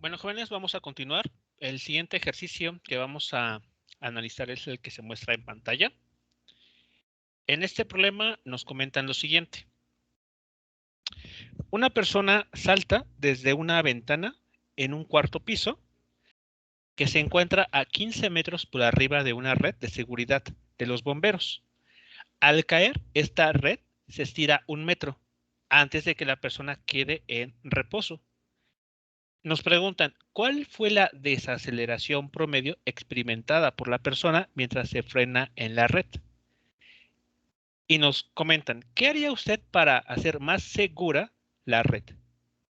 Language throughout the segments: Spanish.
Bueno, jóvenes, vamos a continuar. El siguiente ejercicio que vamos a analizar es el que se muestra en pantalla. En este problema nos comentan lo siguiente. Una persona salta desde una ventana en un cuarto piso que se encuentra a 15 metros por arriba de una red de seguridad de los bomberos. Al caer, esta red se estira 1 metro antes de que la persona quede en reposo. Nos preguntan, ¿cuál fue la desaceleración promedio experimentada por la persona mientras se frena en la red? Y nos comentan, ¿qué haría usted para hacer más segura la red?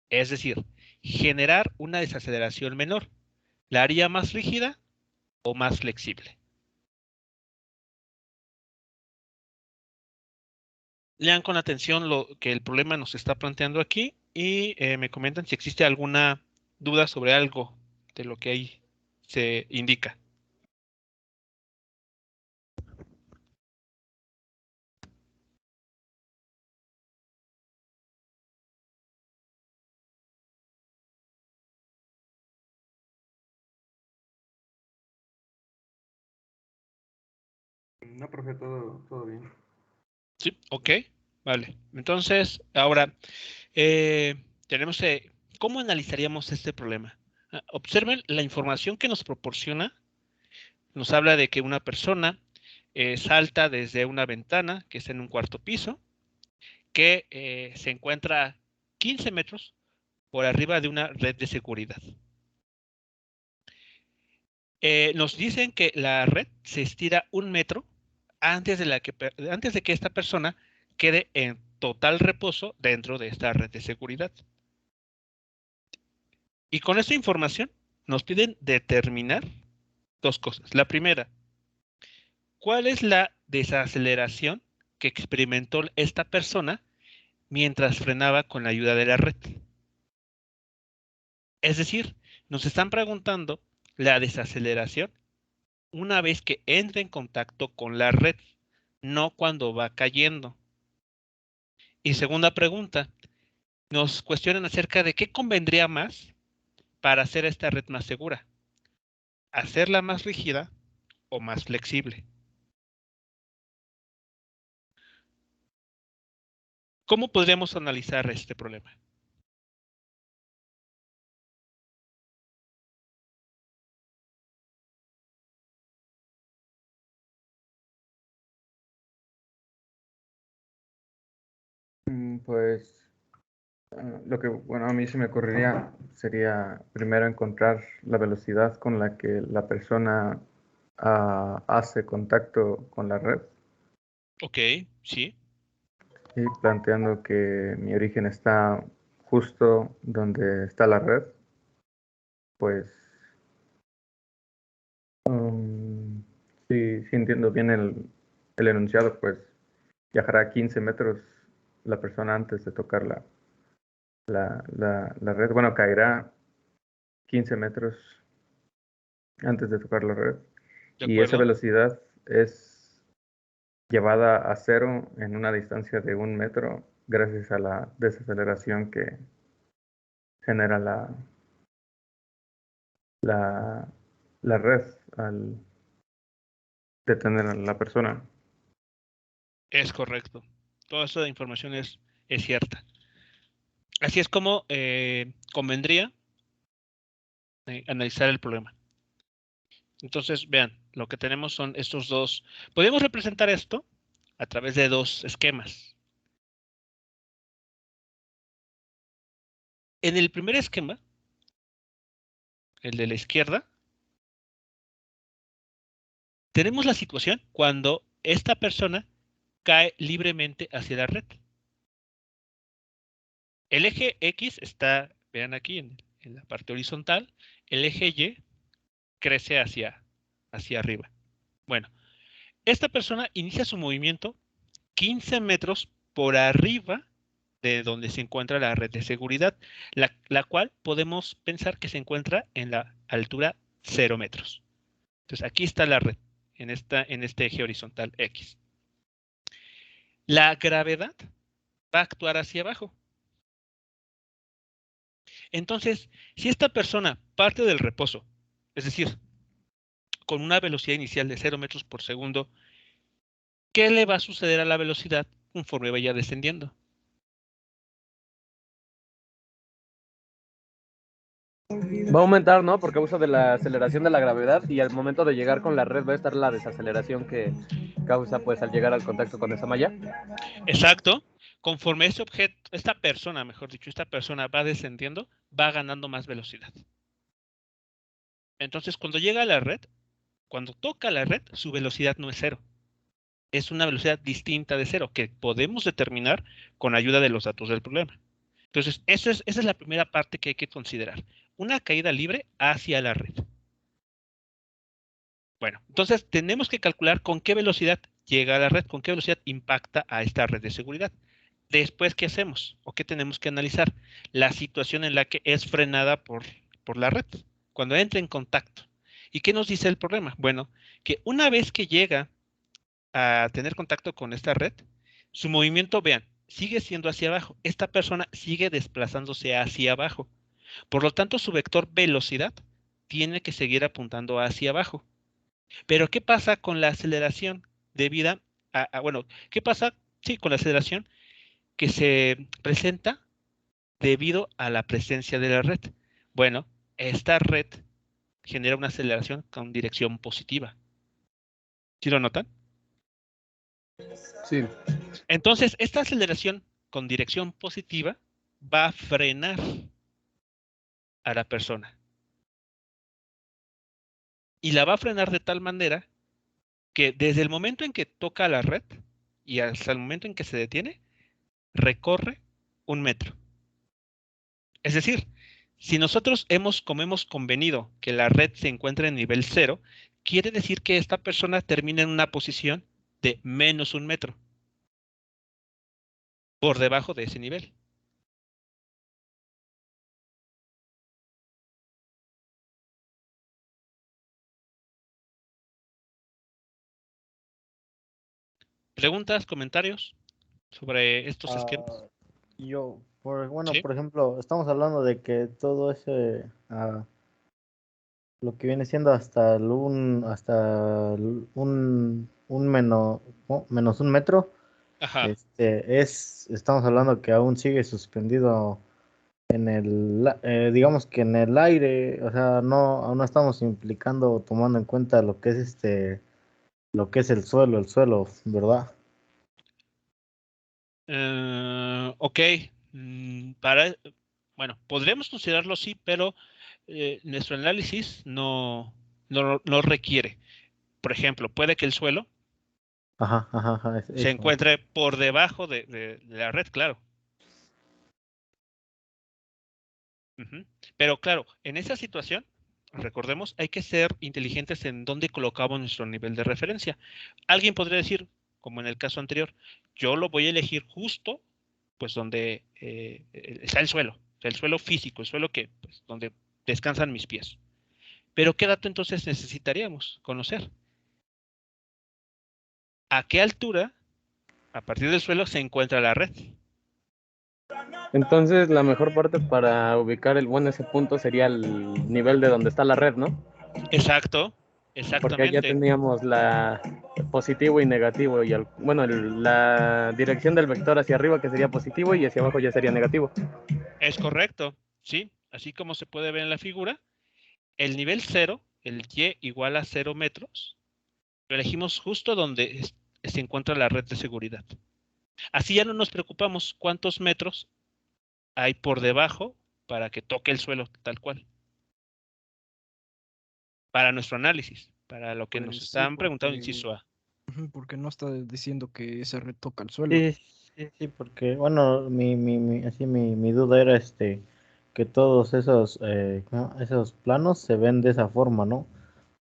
Es decir, generar una desaceleración menor. ¿La haría más rígida o más flexible? Lean con atención lo que el problema nos está planteando aquí y me comentan si existe alguna duda sobre algo de lo que ahí se indica. No, profe, todo bien. Sí, ok, vale. Entonces, ahora, tenemos, ¿cómo analizaríamos este problema? Observen la información que nos proporciona. Nos habla de que una persona salta desde una ventana que está en un cuarto piso, que se encuentra 15 metros por arriba de una red de seguridad. Nos dicen que la red se estira 1 metro antes de que esta persona quede en total reposo dentro de esta red de seguridad. Y con esta información nos piden determinar dos cosas. La primera, ¿cuál es la desaceleración que experimentó esta persona mientras frenaba con la ayuda de la red? Es decir, nos están preguntando la desaceleración una vez que entra en contacto con la red, no cuando va cayendo. Y segunda pregunta, nos cuestionan acerca de qué convendría más para hacer esta red más segura. ¿Hacerla más rígida o más flexible? ¿Cómo podríamos analizar este problema? Pues lo que, bueno, a mí se me ocurriría sería primero encontrar la velocidad con la que la persona hace contacto con la red Ok, sí. y planteando que mi origen está justo donde está la red, pues si entiendo bien el enunciado, pues viajará 15 metros la persona antes de tocar la red. Bueno, caerá 15 metros antes de tocar la red. ¿De Y esa acuerdo? velocidad es llevada a cero en una distancia de 1 metro gracias a la desaceleración que genera la, la red al detener a la persona. Es correcto. Toda esta información es cierta. Así es como convendría analizar el problema. Entonces, vean, lo que tenemos son estos dos. Podemos representar esto a través de dos esquemas. En el primer esquema, el de la izquierda, tenemos la situación cuando esta persona cae libremente hacia la red. El eje X está, vean aquí en la parte horizontal, el eje Y crece hacia arriba. Bueno, esta persona inicia su movimiento 15 metros por arriba de donde se encuentra la red de seguridad, la cual podemos pensar que se encuentra en la altura 0 metros. Entonces aquí está la red, en este eje horizontal X. La gravedad va a actuar hacia abajo. Entonces, si esta persona parte del reposo, es decir, con una velocidad inicial de 0 metros por segundo, ¿qué le va a suceder a la velocidad conforme vaya descendiendo? Va a aumentar, ¿no? Porque uso de la aceleración de la gravedad y al momento de llegar con la red va a estar la desaceleración que causa pues al llegar al contacto con esa malla. Exacto. Conforme ese objeto, esta persona, mejor dicho, esta persona va descendiendo, va ganando más velocidad. Entonces, cuando llega a la red, cuando toca la red, su velocidad no es cero. Es una velocidad distinta de cero que podemos determinar con ayuda de los datos del problema. Entonces, esa es la primera parte que hay que considerar. Una caída libre hacia la red. Bueno, entonces tenemos que calcular con qué velocidad llega a la red, con qué velocidad impacta a esta red de seguridad. Después, ¿qué hacemos? ¿O qué tenemos que analizar? La situación en la que es frenada por la red, cuando entra en contacto. ¿Y qué nos dice el problema? Bueno, que una vez que llega a tener contacto con esta red, su movimiento, vean, sigue siendo hacia abajo. Esta persona sigue desplazándose hacia abajo. Por lo tanto, su vector velocidad tiene que seguir apuntando hacia abajo. Pero ¿qué pasa con la aceleración debida bueno, qué pasa, sí, con la aceleración que se presenta debido a la presencia de la red? Bueno, esta red genera una aceleración con dirección positiva. ¿Sí lo notan? Sí. Entonces, esta aceleración con dirección positiva va a frenar a la persona. Y la va a frenar de tal manera que desde el momento en que toca la red y hasta el momento en que se detiene, recorre 1 metro. Es decir, si nosotros como hemos convenido que la red se encuentra en nivel 0, quiere decir que esta persona termina en una posición de menos 1 metro, por debajo de ese nivel. ¿Preguntas, comentarios sobre estos esquemas? Bueno, Sí. por ejemplo, estamos hablando de que todo ese, lo que viene siendo hasta un menos 1 metro, Ajá. estamos hablando que aún sigue suspendido digamos que en el aire, o sea, aún no estamos implicando o tomando en cuenta lo que es el suelo, ¿verdad? Ok. Bueno, podríamos considerarlo sí, pero nuestro análisis no requiere. Por ejemplo, puede que el suelo Ajá, ajá, ajá, se eso. encuentre por debajo de la red, claro. Ujú. Pero claro, en esa situación, recordemos, hay que ser inteligentes en dónde colocamos nuestro nivel de referencia. Alguien podría decir, como en el caso anterior, yo lo voy a elegir justo, pues donde está el suelo físico, el suelo que, pues, donde descansan mis pies. Pero ¿qué dato entonces necesitaríamos conocer? ¿A qué altura, a partir del suelo, se encuentra la red? Entonces la mejor parte para ubicar ese punto sería el nivel de donde está la red, ¿no? Exacto, Porque allá exactamente. tendríamos la positivo y negativo y la dirección del vector hacia arriba que sería positivo y hacia abajo ya sería negativo. Es correcto, ¿sí? Así como se puede ver en la figura, el nivel 0, el y igual a 0 metros, lo elegimos justo donde se encuentra la red de seguridad. Así ya no nos preocupamos cuántos metros hay por debajo para que toque el suelo tal cual. Para nuestro análisis, para lo que nos Pues sí, están preguntando, inciso A. porque no está diciendo que ese red toca el suelo. Sí, sí, sí, porque, bueno, mi duda era que todos ¿no? Esos planos se ven de esa forma, ¿no?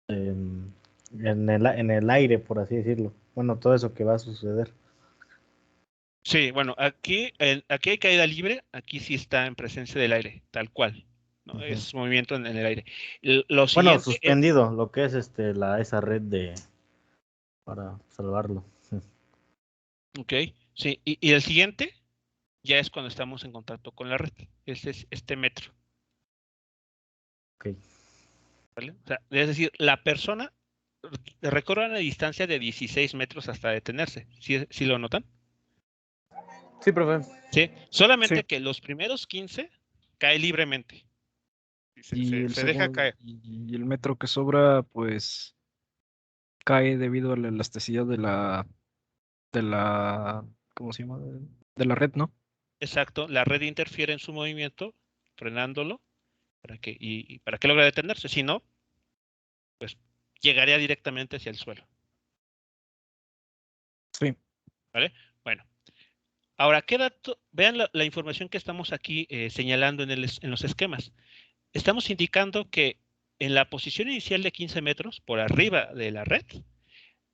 En el aire, por así decirlo. Bueno, todo eso que va a suceder. Sí, bueno, aquí hay caída libre, aquí sí está en presencia del aire, tal cual. ¿No? Ujú. Es movimiento en el aire. Lo Bueno, siguiente es, suspendido, lo que es esa red para salvarlo. ok, sí, y el siguiente ya es cuando estamos en contacto con la red. Este es este metro. Ok. ¿vale? O sea, es decir, la persona recorre una distancia de 16 metros hasta detenerse. ¿Sí lo notan? Sí, profe. Sí. Solamente Sí. que los primeros 15 cae libremente. Y el Se deja segundo, caer. y el metro que sobra, pues cae debido a la elasticidad de la, ¿cómo se llama? De la red, ¿no? Exacto. La red interfiere en su movimiento, frenándolo, y para que logre detenerse. Si no, pues llegaría directamente hacia el suelo. Sí. ¿Vale? Bueno. Ahora, ¿qué dato? Vean la información que estamos aquí señalando en los esquemas. Estamos indicando que en la posición inicial de 15 metros, por arriba de la red,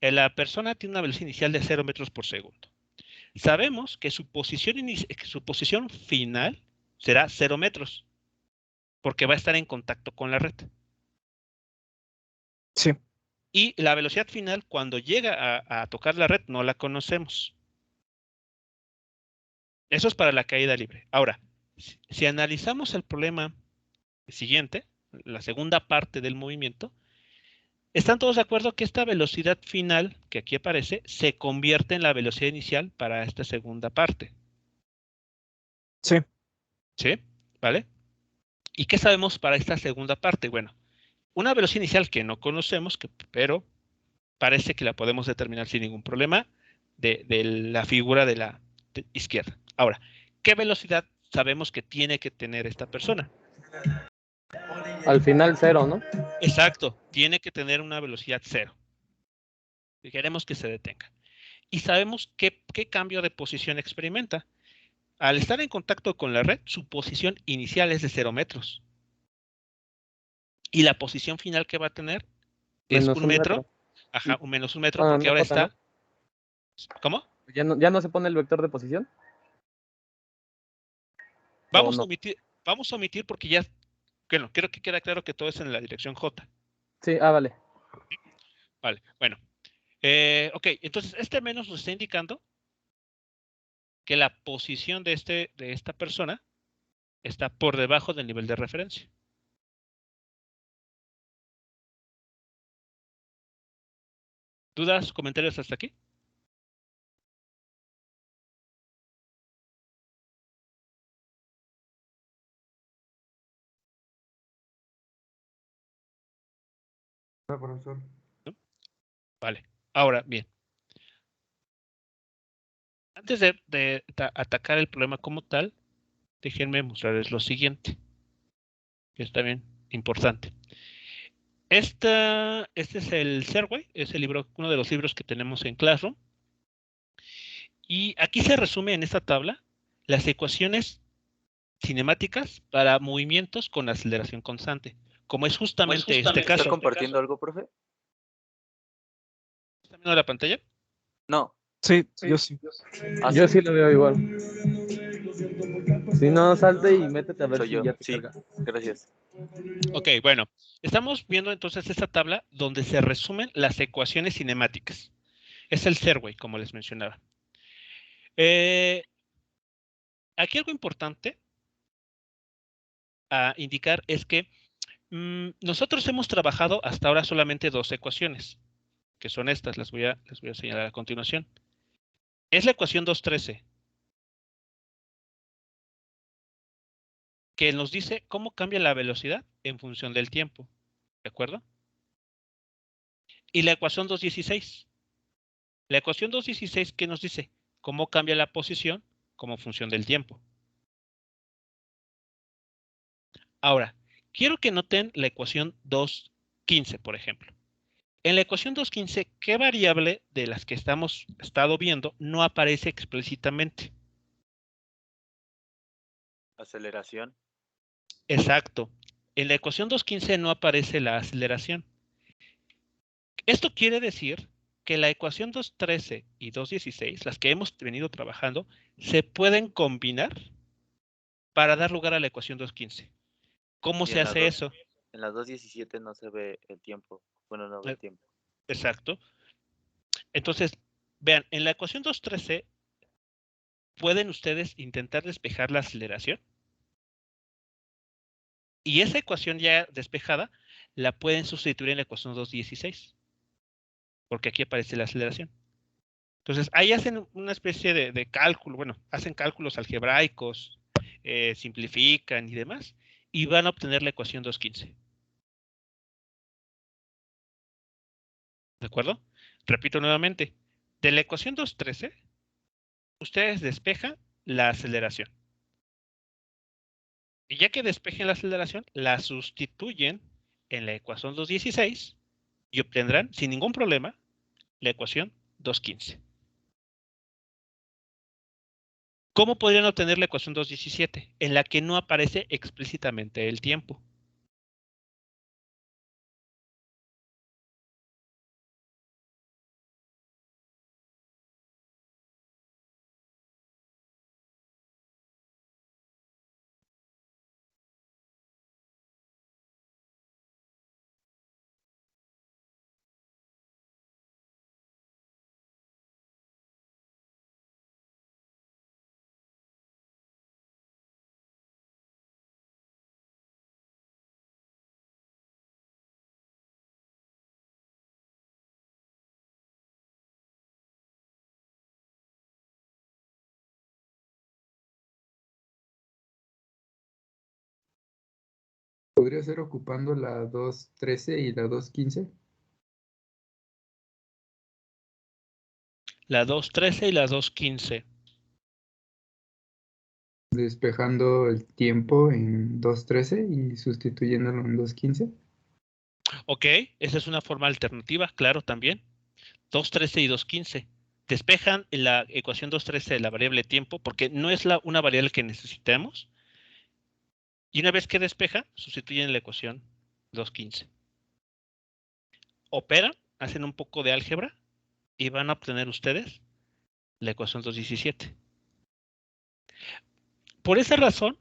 la persona tiene una velocidad inicial de 0 metros por segundo. Sabemos que su posición final será 0 metros, porque va a estar en contacto con la red. Sí. Y la velocidad final, cuando llega a tocar la red, no la conocemos. Eso es para la caída libre. Ahora, si analizamos el problema siguiente, la segunda parte del movimiento, ¿están todos de acuerdo que esta velocidad final que aquí aparece se convierte en la velocidad inicial para esta segunda parte? Sí. ¿Sí? ¿Vale? ¿Y qué sabemos para esta segunda parte? Bueno, una velocidad inicial que no conocemos, pero parece que la podemos determinar sin ningún problema de la figura de la izquierda. Ahora, ¿qué velocidad sabemos que tiene que tener esta persona? Al final 0, ¿no? Exacto, tiene que tener una velocidad 0. Y queremos que se detenga. Y sabemos qué cambio de posición experimenta. Al estar en contacto con la red, su posición inicial es de 0 metros. Y la posición final que va a tener es Menos 1 un metro. metro. Ajá, menos 1 metro, Ah, porque no ahora cuenta, ¿no? está. ¿Cómo? ¿Ya no se pone el vector de posición? ¿O Vamos a no? omitir, vamos a omitir porque ya, bueno, quiero que quede claro que todo es en la dirección J. Sí, vale. Vale, bueno. Ok, entonces este menos nos está indicando que la posición de esta persona está por debajo del nivel de referencia. ¿Dudas, comentarios hasta aquí? No, profesor. ¿No? Vale, ahora bien. Antes de atacar el problema como tal, déjenme mostrarles lo siguiente, que es también importante. Este es el Serway, es el libro, uno de los libros que tenemos en Classroom. Y aquí se resume en esta tabla las ecuaciones cinemáticas para movimientos con aceleración constante, como es justamente este ¿Está caso. compartiendo algo, profe? ¿Está viendo la pantalla? No. Sí, yo sí. Ah, Yo sí lo veo igual. Si no, salte y métete a ver soy si yo. ya te Sí, carga. gracias. Ok, bueno, estamos viendo entonces esta tabla donde se resumen las ecuaciones cinemáticas. Es el Serway, como les mencionaba. Aquí algo importante a indicar es que nosotros hemos trabajado hasta ahora solamente dos ecuaciones, que son estas, las voy a señalar a continuación. Es la ecuación 213, que nos dice cómo cambia la velocidad en función del tiempo, ¿de acuerdo? Y la ecuación 216. La ecuación 216, ¿qué nos dice? Cómo cambia la posición como función del tiempo. Ahora, quiero que noten la ecuación 215, por ejemplo. En la ecuación 215, ¿qué variable de las que estamos estado viendo no aparece explícitamente? Aceleración. Exacto. En la ecuación 215 no aparece la aceleración. Esto quiere decir que la ecuación 213 y 216, las que hemos venido trabajando, se pueden combinar para dar lugar a la ecuación 215. ¿Cómo Y se hace eso? en la 217 no se ve el tiempo. Bueno, no ve el tiempo. Exacto. Entonces, vean, en la ecuación 213, ¿pueden ustedes intentar despejar la aceleración? Y esa ecuación ya despejada la pueden sustituir en la ecuación 2.16, porque aquí aparece la aceleración. Entonces, ahí hacen una especie de cálculo, bueno, hacen cálculos algebraicos, simplifican y demás, y van a obtener la ecuación 2.15. ¿De acuerdo? Repito nuevamente, de la ecuación 2.13, ustedes despejan la aceleración. Y ya que despejen la aceleración, la sustituyen en la ecuación 2.16 y obtendrán, sin ningún problema, la ecuación 2.15. ¿Cómo podrían obtener la ecuación 2.17? En la que no aparece explícitamente el tiempo. ¿Podría ser ocupando la 2.13 y la 2.15? La 2.13 y la 2.15. Despejando el tiempo en 2.13 y sustituyéndolo en 2.15. Ok, esa es una forma alternativa, claro, también. 2.13 y 2.15. Despejan la ecuación 2.13 de la variable tiempo, porque no es una variable que necesitemos. Y una vez que despeja, sustituyen la ecuación 2.15. Operan, hacen un poco de álgebra y van a obtener ustedes la ecuación 2.17. Por esa razón,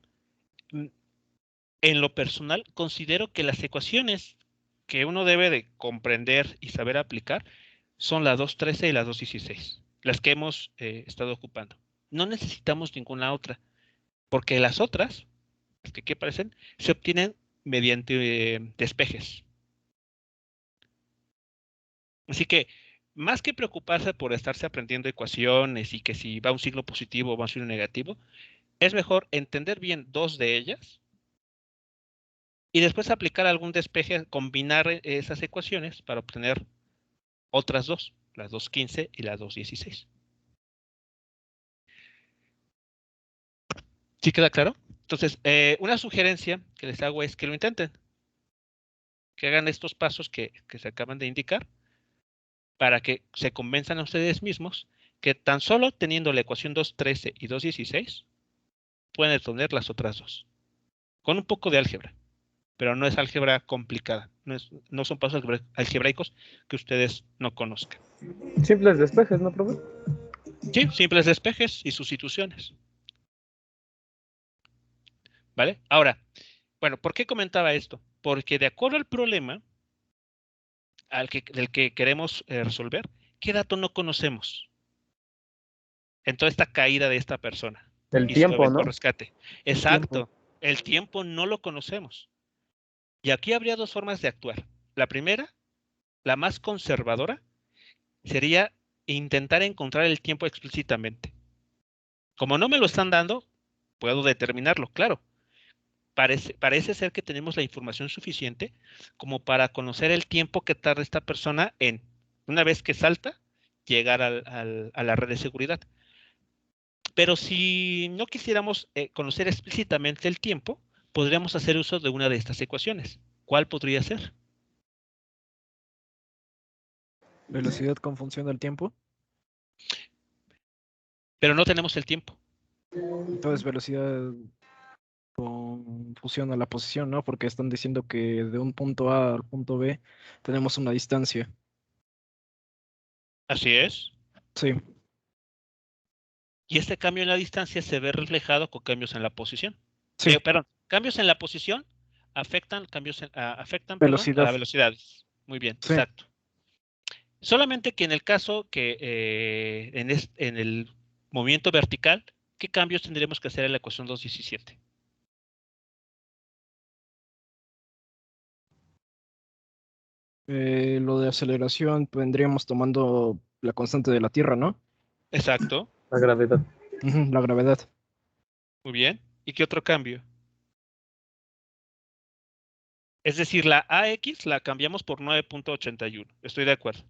en lo personal, considero que las ecuaciones que uno debe de comprender y saber aplicar son la 2.13 y la 2.16, las que hemos estado ocupando. No necesitamos ninguna otra, porque las otras, las que aquí aparecen, se obtienen mediante despejes. Así que, más que preocuparse por estarse aprendiendo ecuaciones y que si va un signo positivo o va un signo negativo, es mejor entender bien dos de ellas y después aplicar algún despeje, combinar esas ecuaciones para obtener otras dos, las 2.15 y las 2.16. ¿Sí queda claro? Entonces, una sugerencia que les hago es que lo intenten, que hagan estos pasos que se acaban de indicar para que se convenzan a ustedes mismos que tan solo teniendo la ecuación 2.13 y 2.16 pueden obtener las otras dos, con un poco de álgebra, pero no es álgebra complicada, no son pasos algebraicos que ustedes no conozcan. Simples despejes, ¿no, profe? Sí, simples despejes y sustituciones. ¿Vale? Ahora, bueno, ¿por qué comentaba esto? Porque de acuerdo al problema del que queremos resolver, ¿qué dato no conocemos en toda esta caída de esta persona El y su tiempo, evento ¿no? rescate? El tiempo. Exacto, el tiempo no lo conocemos. Y aquí habría dos formas de actuar. La primera, la más conservadora, sería intentar encontrar el tiempo explícitamente. Como no me lo están dando, puedo determinarlo, claro. Parece ser que tenemos la información suficiente como para conocer el tiempo que tarda esta persona en, una vez que salta, llegar a la red de seguridad. Pero si no quisiéramos conocer explícitamente el tiempo, podríamos hacer uso de una de estas ecuaciones. ¿Cuál podría ser? Velocidad con función del tiempo. Pero no tenemos el tiempo. Entonces, velocidad con fusión a la posición, ¿no? Porque están diciendo que de un punto A al punto B tenemos una distancia. Así es. Sí, Y este cambio en la distancia se ve reflejado con cambios en la posición. sí. Perdón, cambios en la posición afectan, perdón, a Velocidad. la velocidad. Muy bien, Sí. exacto. Solamente que en el caso que en el movimiento vertical, ¿qué cambios tendremos que hacer en la ecuación 2.17? Lo de aceleración vendríamos tomando la constante de la Tierra, ¿no? Exacto. La gravedad. Ujú, la gravedad. Muy bien. ¿Y qué otro cambio? Es decir, la AX la cambiamos por 9.81. Estoy de acuerdo.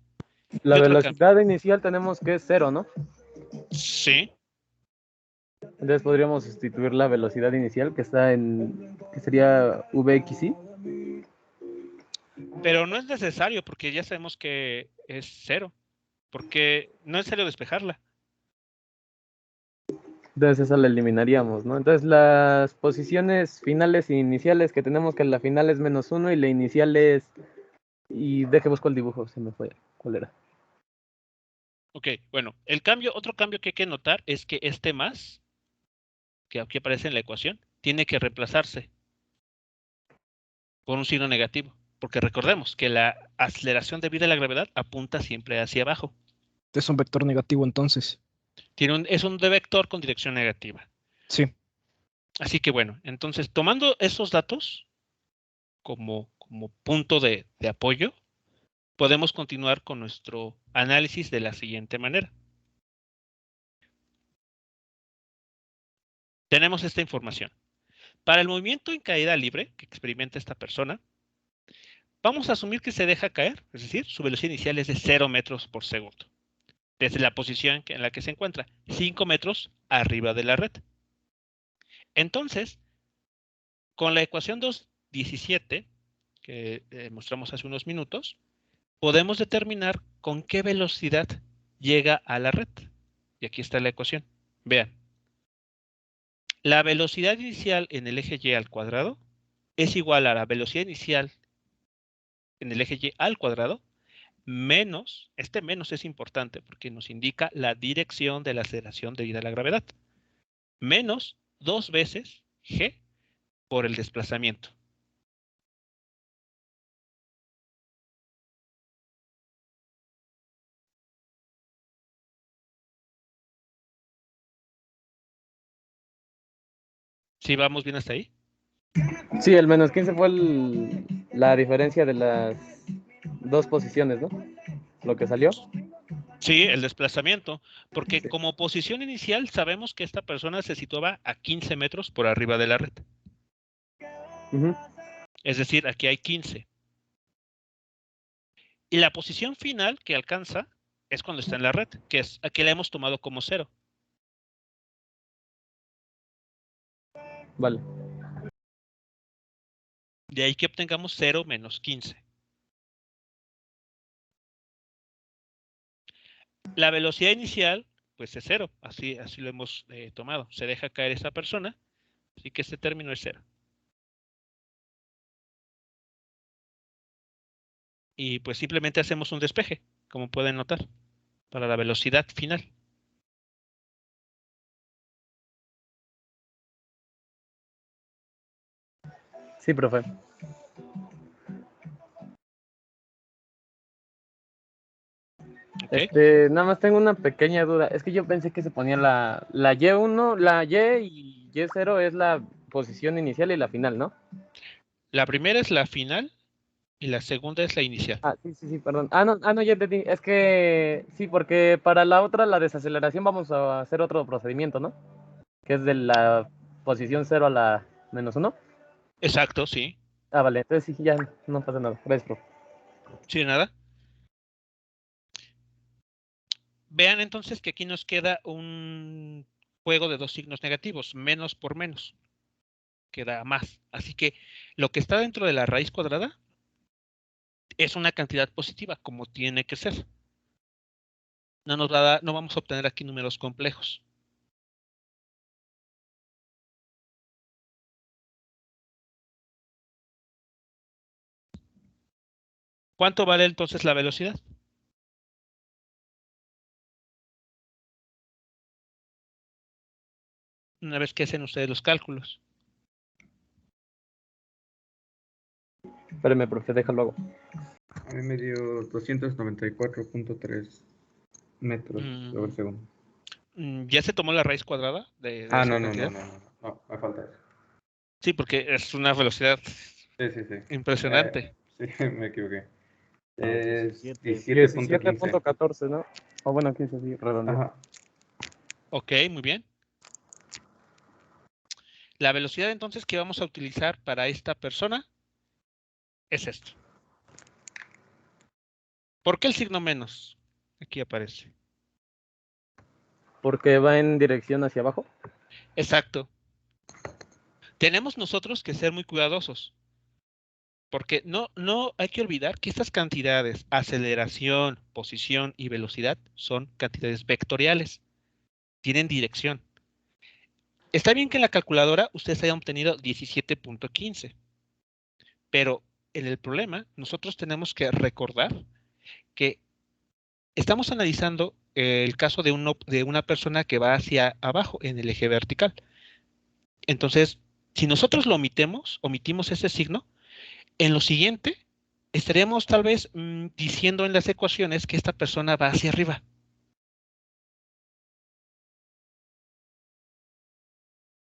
La ¿Qué otro cambio? velocidad inicial tenemos que es 0, ¿no? Sí. Entonces podríamos sustituir la velocidad inicial que está que sería Vxy. Pero no es necesario porque ya sabemos que es 0. Porque no es necesario despejarla. Entonces esa la eliminaríamos, ¿no? Entonces las posiciones finales e iniciales que tenemos, que la final es -1 y la inicial es... Y deje busco el dibujo, se me fue. ¿Cuál era? Ok, bueno, otro cambio que hay que notar es que este más, que aquí aparece en la ecuación, tiene que reemplazarse por un signo negativo. Porque recordemos que la aceleración debido a la gravedad apunta siempre hacia abajo. Es un vector negativo entonces. Es un vector con dirección negativa. Sí. Así que bueno, entonces tomando esos datos como punto de apoyo, podemos continuar con nuestro análisis de la siguiente manera. Tenemos esta información. Para el movimiento en caída libre que experimenta esta persona, vamos a asumir que se deja caer, es decir, su velocidad inicial es de 0 metros por segundo, desde la posición en la que se encuentra, 5 metros arriba de la red. Entonces, con la ecuación 2.17, que mostramos hace unos minutos, podemos determinar con qué velocidad llega a la red. Y aquí está la ecuación. Vean. La velocidad inicial en el eje y al cuadrado es igual a la velocidad inicial en el eje y al cuadrado menos, este menos es importante porque nos indica la dirección de la aceleración debido a la gravedad, menos 2 veces g por el desplazamiento. ¿Sí vamos bien hasta ahí? Sí, el -15 fue la diferencia de las dos posiciones, ¿no? Lo que salió. Sí, el desplazamiento, porque Sí. como posición inicial sabemos que esta persona se situaba a 15 metros por arriba de la red. Ujú. Es decir, aquí hay 15. Y la posición final que alcanza es cuando está en la red, que es aquí la hemos tomado como 0. Vale. De ahí que obtengamos 0 menos 15. La velocidad inicial, pues es 0. Así lo hemos tomado. Se deja caer esa persona, así que este término es 0. Y pues simplemente hacemos un despeje, como pueden notar, para la velocidad final. Sí, profe. ¿Okay? Nada más tengo una pequeña duda. Es que yo pensé que se ponía la Y1, la Y y Y0 es la posición inicial y la final, ¿no? La primera es la final y la segunda es la inicial. Ah, sí, perdón. No, ya entendí. Es que sí, porque para la otra, la desaceleración, vamos a hacer otro procedimiento, ¿no? Que es de la posición 0 a la -1. Exacto, sí. Ah, vale. Entonces sí, ya no pasa nada. Gracias, profe. Sí, de nada. Vean entonces que aquí nos queda un juego de dos signos negativos, menos por menos, queda más. Así que lo que está dentro de la raíz cuadrada es una cantidad positiva, como tiene que ser. No nos va a dar, no vamos a obtener aquí números complejos. ¿Cuánto vale entonces la velocidad? Una vez que hacen ustedes los cálculos. Espérame, profe, déjalo hago. A mí me dio 294.3 metros sobre segundo. ¿Ya se tomó la raíz cuadrada de esa cantidad? No, me falta eso. Sí, porque es una velocidad Sí. impresionante. Sí, me equivoqué. Es 17. 17.15. 17.14, ¿no? O bueno, 15, sí, redondeo. Ajá. Ok, muy bien. La velocidad entonces que vamos a utilizar para esta persona es esto. ¿Por qué el signo menos? Aquí aparece. Porque va en dirección hacia abajo. Exacto. Tenemos nosotros que ser muy cuidadosos. Porque no hay que olvidar que estas cantidades, aceleración, posición y velocidad, son cantidades vectoriales. Tienen dirección. Está bien que en la calculadora ustedes hayan obtenido 17.15. Pero en el problema, nosotros tenemos que recordar que estamos analizando el caso de una persona que va hacia abajo en el eje vertical. Entonces, si nosotros lo omitimos ese signo, en lo siguiente estaríamos tal vez diciendo en las ecuaciones que esta persona va hacia arriba.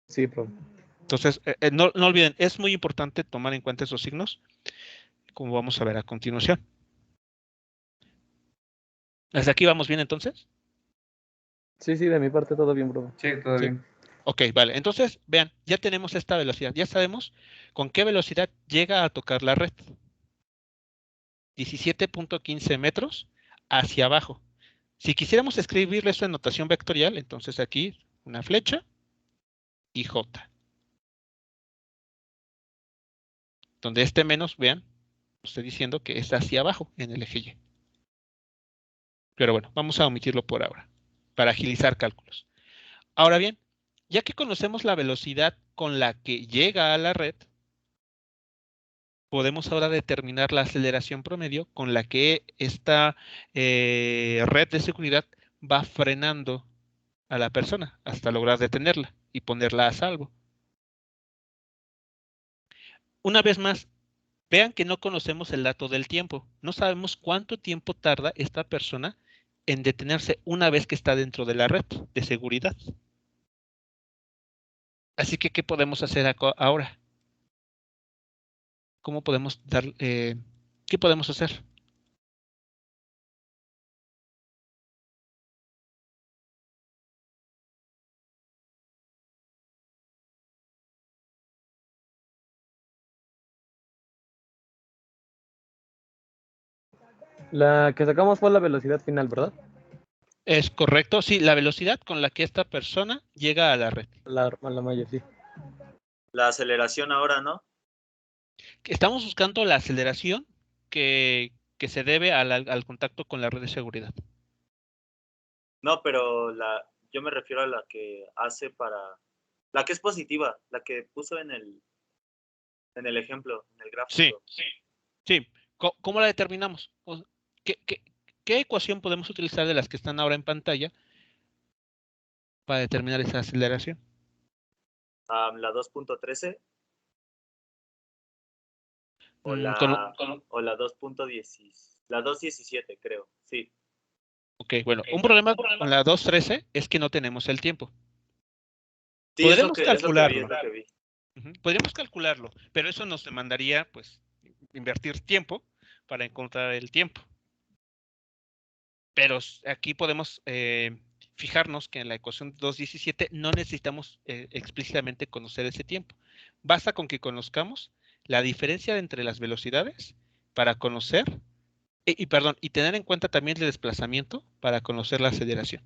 Sí, profe. Entonces, no olviden, es muy importante tomar en cuenta esos signos, como vamos a ver a continuación. ¿Hasta aquí vamos bien entonces? Sí, de mi parte todo bien, profe. Sí, todo Sí. bien. Ok, vale. Entonces, vean, ya tenemos esta velocidad. Ya sabemos con qué velocidad llega a tocar la red. 17.15 metros hacia abajo. Si quisiéramos escribirle eso en notación vectorial, entonces aquí una flecha y J. Donde este menos, vean, estoy diciendo que es hacia abajo en el eje Y. Pero bueno, vamos a omitirlo por ahora, para agilizar cálculos. Ahora bien, ya que conocemos la velocidad con la que llega a la red, podemos ahora determinar la aceleración promedio con la que esta red de seguridad va frenando a la persona hasta lograr detenerla y ponerla a salvo. Una vez más, vean que no conocemos el dato del tiempo. No sabemos cuánto tiempo tarda esta persona en detenerse una vez que está dentro de la red de seguridad. Así que, ¿qué podemos hacer ahora? ¿Cómo podemos qué podemos hacer? La que sacamos fue la velocidad final, ¿verdad? Es correcto, sí, la velocidad con la que esta persona llega a la red. A la malla, sí. La aceleración ahora, ¿no? Estamos buscando la aceleración que se debe al contacto con la red de seguridad. No, pero yo me refiero a la que hace la que es positiva, la que puso en el ejemplo, en el gráfico. Sí. ¿Cómo la determinamos? ¿Qué ecuación podemos utilizar de las que están ahora en pantalla para determinar esa aceleración? La 2.13 o Mm, o la 2.10, la 2.17 creo, sí. Ok, bueno, un problema con la 2.13 es que no tenemos el tiempo. Sí, es lo Podremos que calcularlo. vi. Podríamos calcularlo, pero eso nos demandaría, pues, invertir tiempo para encontrar el tiempo. Pero aquí podemos fijarnos que en la ecuación 2.17 no necesitamos explícitamente conocer ese tiempo. Basta con que conozcamos la diferencia entre las velocidades para conocer, y tener en cuenta también el desplazamiento para conocer la aceleración.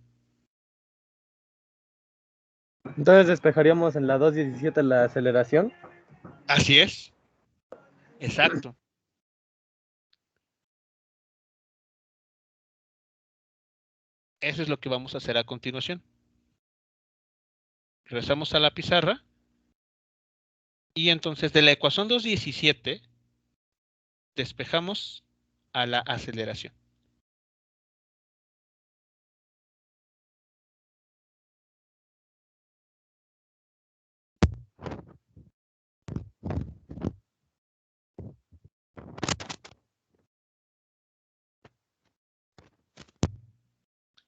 Entonces despejaríamos en la 2.17 la aceleración. Así es. Exacto. Eso es lo que vamos a hacer a continuación. Regresamos a la pizarra. Y entonces de la ecuación 2.17 despejamos a la aceleración.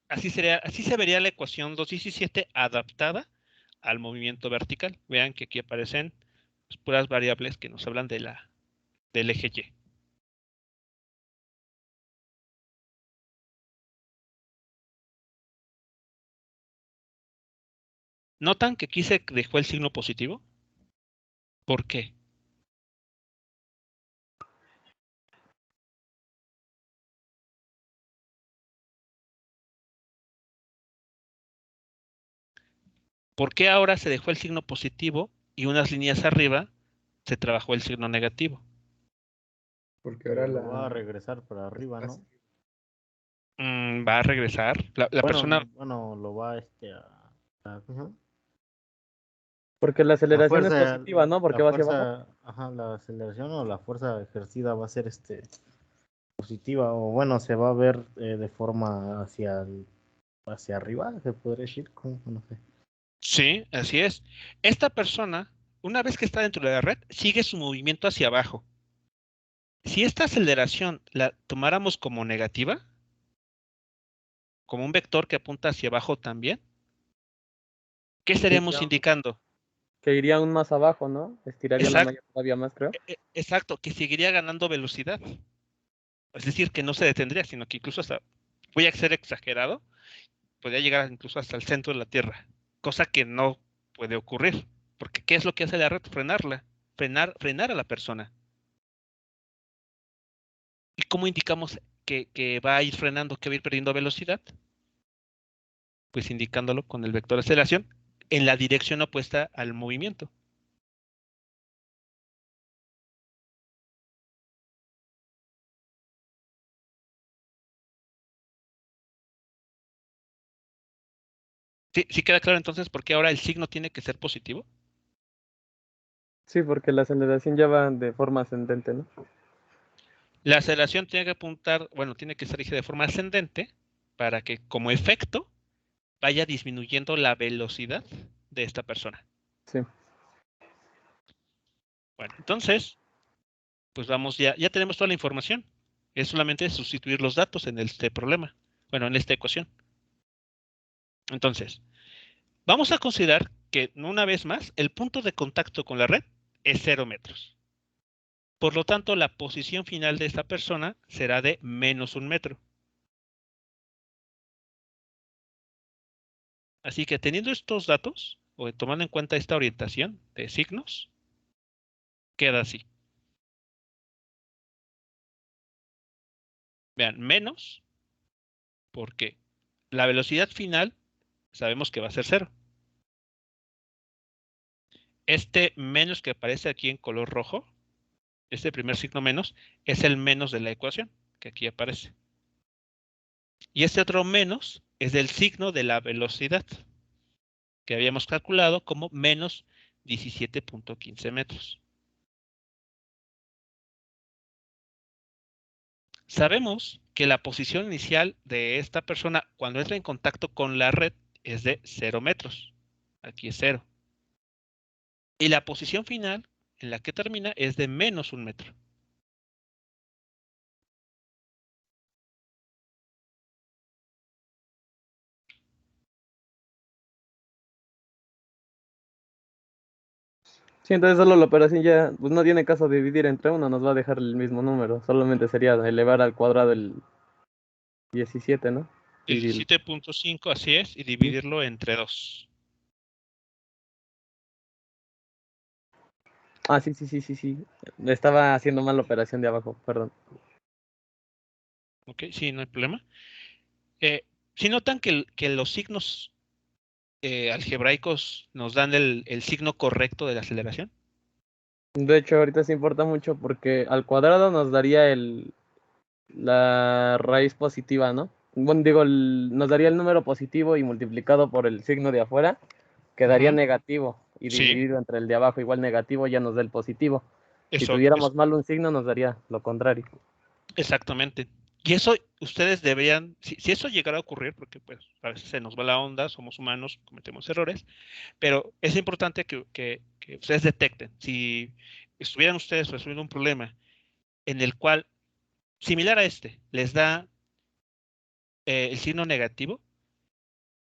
Así se vería la ecuación 2.17 adaptada al movimiento vertical. Vean que aquí aparecen puras variables que nos hablan del eje Y. ¿Notan que aquí se dejó el signo positivo? ¿Por qué? ¿Por qué ahora se dejó el signo positivo y unas líneas arriba se trabajó el signo negativo? Porque ahora Lo va a la... regresar para arriba, ¿no? Va a regresar. La persona, Bueno, lo va ¿cómo se llama? Porque la La aceleración es fuerza, positiva, ¿no? Porque la va hacia abajo. fuerza, ajá, la aceleración o la fuerza ejercida va a ser positiva, o bueno, se va a ver de forma hacia arriba, se podría decir, ¿cómo? No sé. sí, así es. Esta persona, una vez que está dentro de la red, sigue su movimiento hacia abajo. Si esta aceleración la tomáramos como negativa, como un vector que apunta hacia abajo también, ¿qué Que estaríamos iría, indicando? que iría aún más abajo, ¿no? Estiraría la Exacto, malla todavía más, creo. exacto, que seguiría ganando velocidad. Es decir, que no se detendría, sino que incluso hasta, voy a ser exagerado, podría llegar incluso hasta el centro de la Tierra, cosa que no puede ocurrir, porque ¿qué es lo que hace la red? Frenarla, frenar a la persona. ¿Y cómo indicamos que va a ir frenando, que va a ir perdiendo velocidad? Pues indicándolo con el vector de aceleración en la dirección opuesta al movimiento. ¿Sí, sí queda claro entonces por qué ahora el signo tiene que ser positivo? Sí, porque la aceleración ya va de forma ascendente, ¿no? La aceleración tiene que apuntar, bueno, tiene que ser dirigida de forma ascendente para que como efecto vaya disminuyendo la velocidad de esta persona. Sí. Bueno, entonces, pues vamos, ya tenemos toda la información. Es solamente sustituir los datos en este problema, bueno, en esta ecuación. Entonces, vamos a considerar que una vez más el punto de contacto con la red es 0 metros. Por lo tanto, la posición final de esta persona será de menos 1 metro. Así que teniendo estos datos, o tomando en cuenta esta orientación de signos, queda así. Vean, menos, porque la velocidad final sabemos que va a ser 0. Este menos que aparece aquí en color rojo, este primer signo menos, es el menos de la ecuación, que aquí aparece. Y este otro menos es del signo de la velocidad, que habíamos calculado como menos 17.15 metros. Sabemos que la posición inicial de esta persona cuando entra en contacto con la red es de 0 metros. Aquí es 0. Y la posición final en la que termina es de menos 1 metro. Sí, entonces solo la operación ya, pues no tiene caso dividir entre uno, nos va a dejar el mismo número. Solamente sería elevar al cuadrado el 17, ¿no? Y 17.5, así es, y dividirlo entre 2. ah, sí, sí, sí, sí, sí. Estaba haciendo mal la operación de abajo, perdón. Ok, sí, no hay problema. Si notan que los signos algebraicos nos dan el signo correcto de la aceleración. De hecho, ahorita se importa mucho porque al cuadrado nos daría la raíz positiva, ¿no? Bueno, digo, nos daría el número positivo y multiplicado por el signo de afuera, quedaría negativo y Sí, dividido entre el de abajo igual negativo ya nos da el positivo. Si eso, tuviéramos mal un signo nos daría lo contrario. exactamente. Y eso ustedes deberían, si eso llegara a ocurrir, porque pues a veces se nos va la onda, somos humanos, cometemos errores, pero es importante que ustedes detecten. Si estuvieran ustedes resolviendo un problema en el cual, similar a este, les da el signo negativo,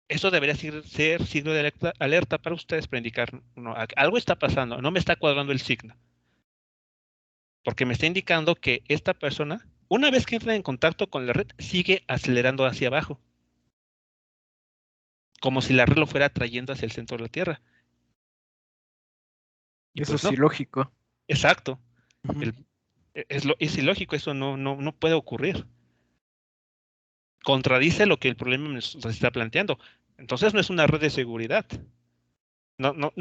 eso debería ser signo de alerta para ustedes para indicar, no, algo está pasando, no me está cuadrando el signo, porque me está indicando que esta persona, una vez que entra en contacto con la red, sigue acelerando hacia abajo. como si la red lo fuera trayendo hacia el centro de la Tierra. Y Eso pues es no. ilógico. Exacto. Ujú. Es ilógico, eso no puede ocurrir. Contradice lo que el problema nos está planteando. Entonces no es una red de seguridad. No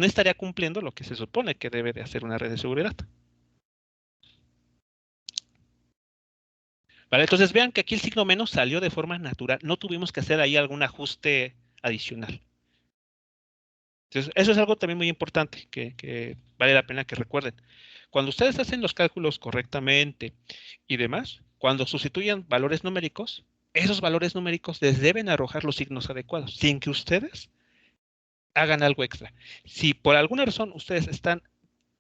estaría cumpliendo lo que se supone que debe de hacer una red de seguridad. Vale, entonces vean que aquí el signo menos salió de forma natural. No tuvimos que hacer ahí algún ajuste adicional. Entonces, eso es algo también muy importante que vale la pena que recuerden. Cuando ustedes hacen los cálculos correctamente y demás, cuando sustituyan valores numéricos, esos valores numéricos les deben arrojar los signos adecuados, sin que ustedes hagan algo extra. Si por alguna razón ustedes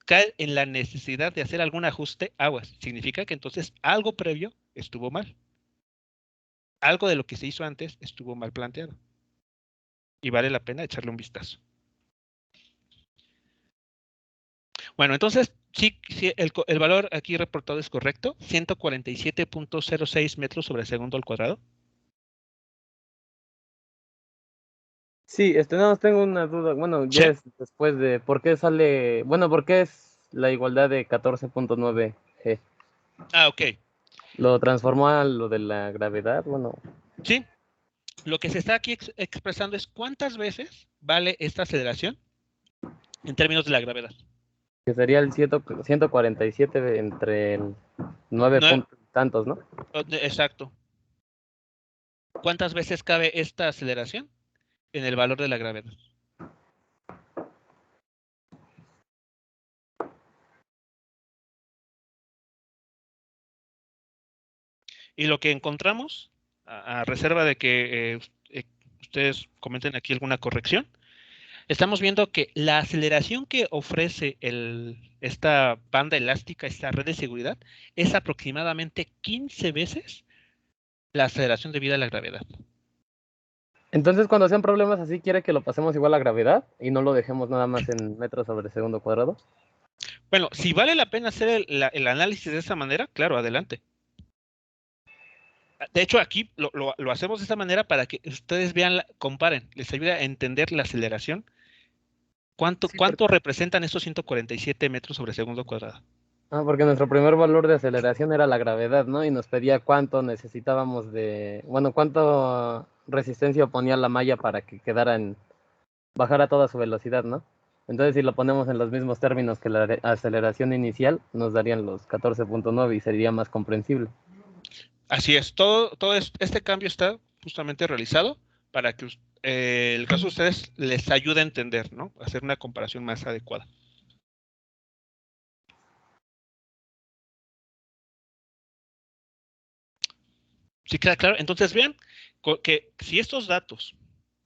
caen en la necesidad de hacer algún ajuste, aguas. Significa que entonces algo previo estuvo mal. Algo de lo que se hizo antes estuvo mal planteado. Y vale la pena echarle un vistazo. Bueno, entonces, sí el valor aquí reportado es correcto. 147.06 metros sobre segundo al cuadrado. Sí, nada más tengo una duda. Bueno, ya Sí. es después de por qué sale, bueno, por qué es la igualdad de 14.9 G. Ah, ok. ¿Lo transformó a lo de la gravedad? Bueno, Sí. Lo que se está aquí expresando es cuántas veces vale esta aceleración en términos de la gravedad. que sería el 147 entre el 9 No, puntos tantos, ¿no? exacto. ¿Cuántas veces cabe esta aceleración en el valor de la gravedad? Y lo que encontramos, a reserva de que ustedes comenten aquí alguna corrección, estamos viendo que la aceleración que ofrece esta banda elástica, esta red de seguridad, es aproximadamente 15 veces la aceleración debida a la gravedad. Entonces, cuando sean problemas así, ¿quiere que lo pasemos igual a gravedad y no lo dejemos nada más en metros sobre segundo cuadrado? Bueno, si vale la pena hacer el análisis de esa manera, claro, adelante. De hecho, aquí lo hacemos de esta manera para que ustedes vean, comparen, les ayude a entender la aceleración. Sí, ¿Cuánto representan estos 147 metros sobre segundo cuadrado? porque nuestro primer valor de aceleración era la gravedad, ¿no? Y nos pedía cuánto necesitábamos bueno, cuánto resistencia oponía la malla para que bajara toda su velocidad, ¿no? Entonces, si lo ponemos en los mismos términos que la aceleración inicial, nos darían los 14.9 y sería más comprensible. Así es, este cambio está justamente realizado para que el caso de ustedes les ayude a entender, ¿no? A hacer una comparación más adecuada. ¿Sí queda claro? Entonces vean que si estos datos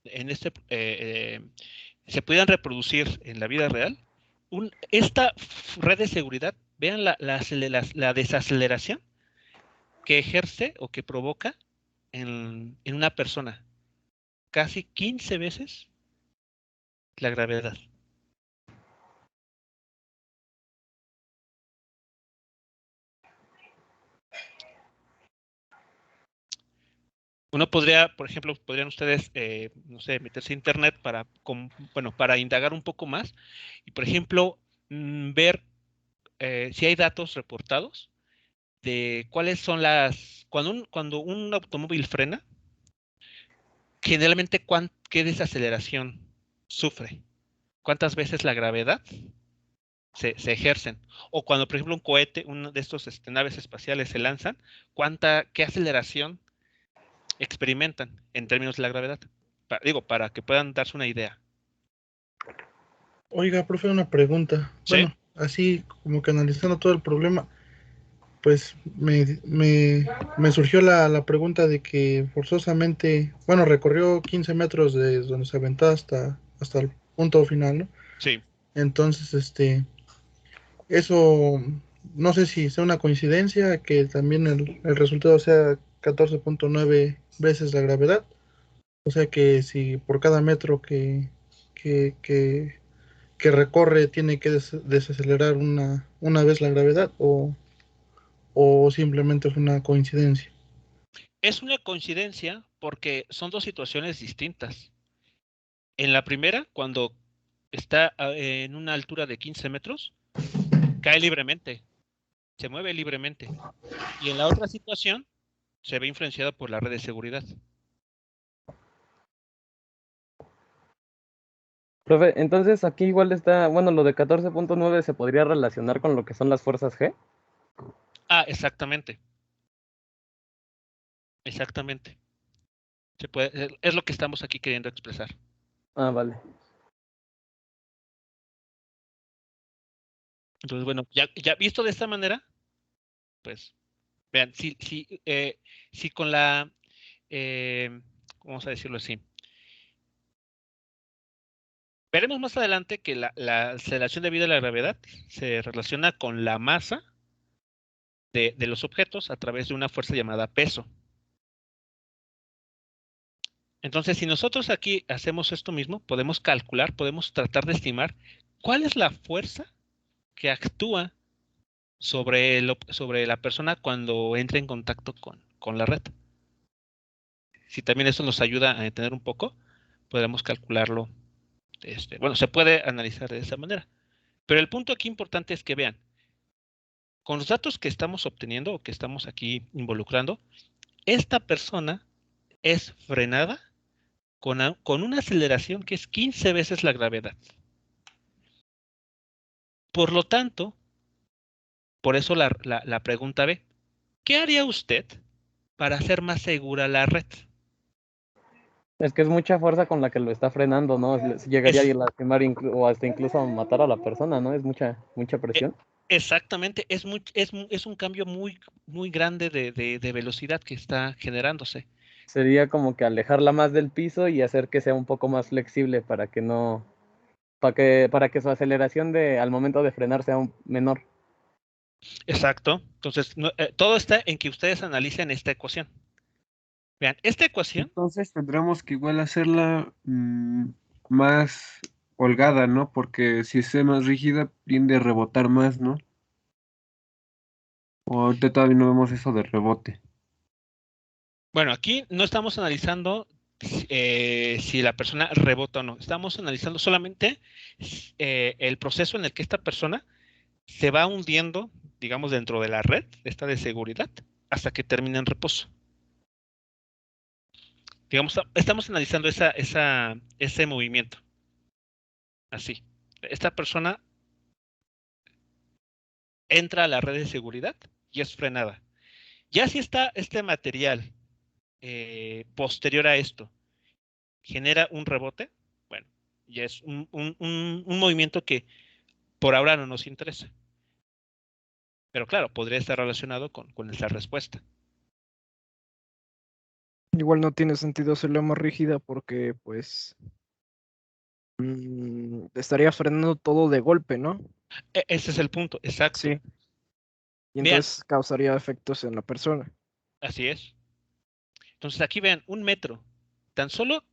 se pudieran reproducir en la vida real, esta red de seguridad, vean la desaceleración que ejerce o que provoca en una persona. Casi 15 veces la gravedad. Uno podría, por ejemplo, podrían ustedes, no sé, meterse a internet para indagar un poco más y, por ejemplo, ver si hay datos reportados de cuáles son cuando un automóvil frena, generalmente qué desaceleración sufre, cuántas veces la gravedad se ejercen, o cuando, por ejemplo, un cohete, uno de estos naves espaciales se lanzan, qué aceleración experimentan en términos de la gravedad. Para que puedan darse una idea. Oiga, profe, una pregunta. ¿Sí? Bueno, así como que analizando todo el problema, pues me surgió la pregunta de que forzosamente, bueno, recorrió 15 metros de donde se aventó hasta el punto final, ¿no? Sí. Entonces, eso, no sé si sea una coincidencia que también el resultado sea 14.9 veces la gravedad. O sea que si por cada metro que, que, que recorre tiene que desacelerar una vez la gravedad o simplemente es una coincidencia. Es una coincidencia porque son dos situaciones distintas. En la primera, cuando está en una altura de 15 metros, cae libremente, se mueve libremente. Y en la otra situación, se ve influenciado por la red de seguridad. Profe, entonces aquí igual está, bueno, lo de 14.9 se podría relacionar con lo que son las fuerzas G. Ah, exactamente. Exactamente. Se puede, es lo que estamos aquí queriendo expresar. Ah, vale. Entonces, bueno, ya visto de esta manera, pues, vean, si con la, vamos a decirlo así, veremos más adelante que la aceleración debido a la gravedad se relaciona con la masa de los objetos a través de una fuerza llamada peso. Entonces, si nosotros aquí hacemos esto mismo, podemos calcular, podemos tratar de estimar cuál es la fuerza que actúa sobre la persona cuando entra en contacto con la red. Si también eso nos ayuda a entender un poco, podemos calcularlo. Bueno, se puede analizar de esa manera. Pero el punto aquí importante es que vean, con los datos que estamos obteniendo o que estamos aquí involucrando, esta persona es frenada con una aceleración que es 15 veces la gravedad. Por lo tanto, por eso la pregunta B, ¿qué haría usted para hacer más segura la red? Es que es mucha fuerza con la que lo está frenando, ¿no? Llegaría a lastimar o hasta incluso matar a la persona, ¿no? Es mucha presión. Exactamente, es un cambio muy, muy grande de velocidad que está generándose. Sería como que alejarla más del piso y hacer que sea un poco más flexible para que no, para que su aceleración al momento de frenar sea menor. Exacto. Entonces, todo está en que ustedes analicen esta ecuación. Vean, esta ecuación. Entonces tendremos que igual hacerla más holgada, ¿no? Porque si es más rígida, tiende a rebotar más, ¿no? O ahorita todavía no vemos eso de rebote. Bueno, aquí no estamos analizando si la persona rebota o no. Estamos analizando solamente el proceso en el que esta persona se va hundiendo, digamos, dentro de la red, esta de seguridad, hasta que termina en reposo. Digamos, estamos analizando ese movimiento. Así. Esta persona entra a la red de seguridad y es frenada. Ya si está este material posterior a esto genera un rebote, bueno, ya es un movimiento que por ahora no nos interesa. Pero claro, podría estar relacionado con esa respuesta. Igual no tiene sentido hacerla más rígida porque, pues, estaría frenando todo de golpe, ¿no? Ese es el punto, exacto. Sí. Y entonces causaría efectos en la persona. Así es. Entonces aquí vean, 1 metro. Tan solo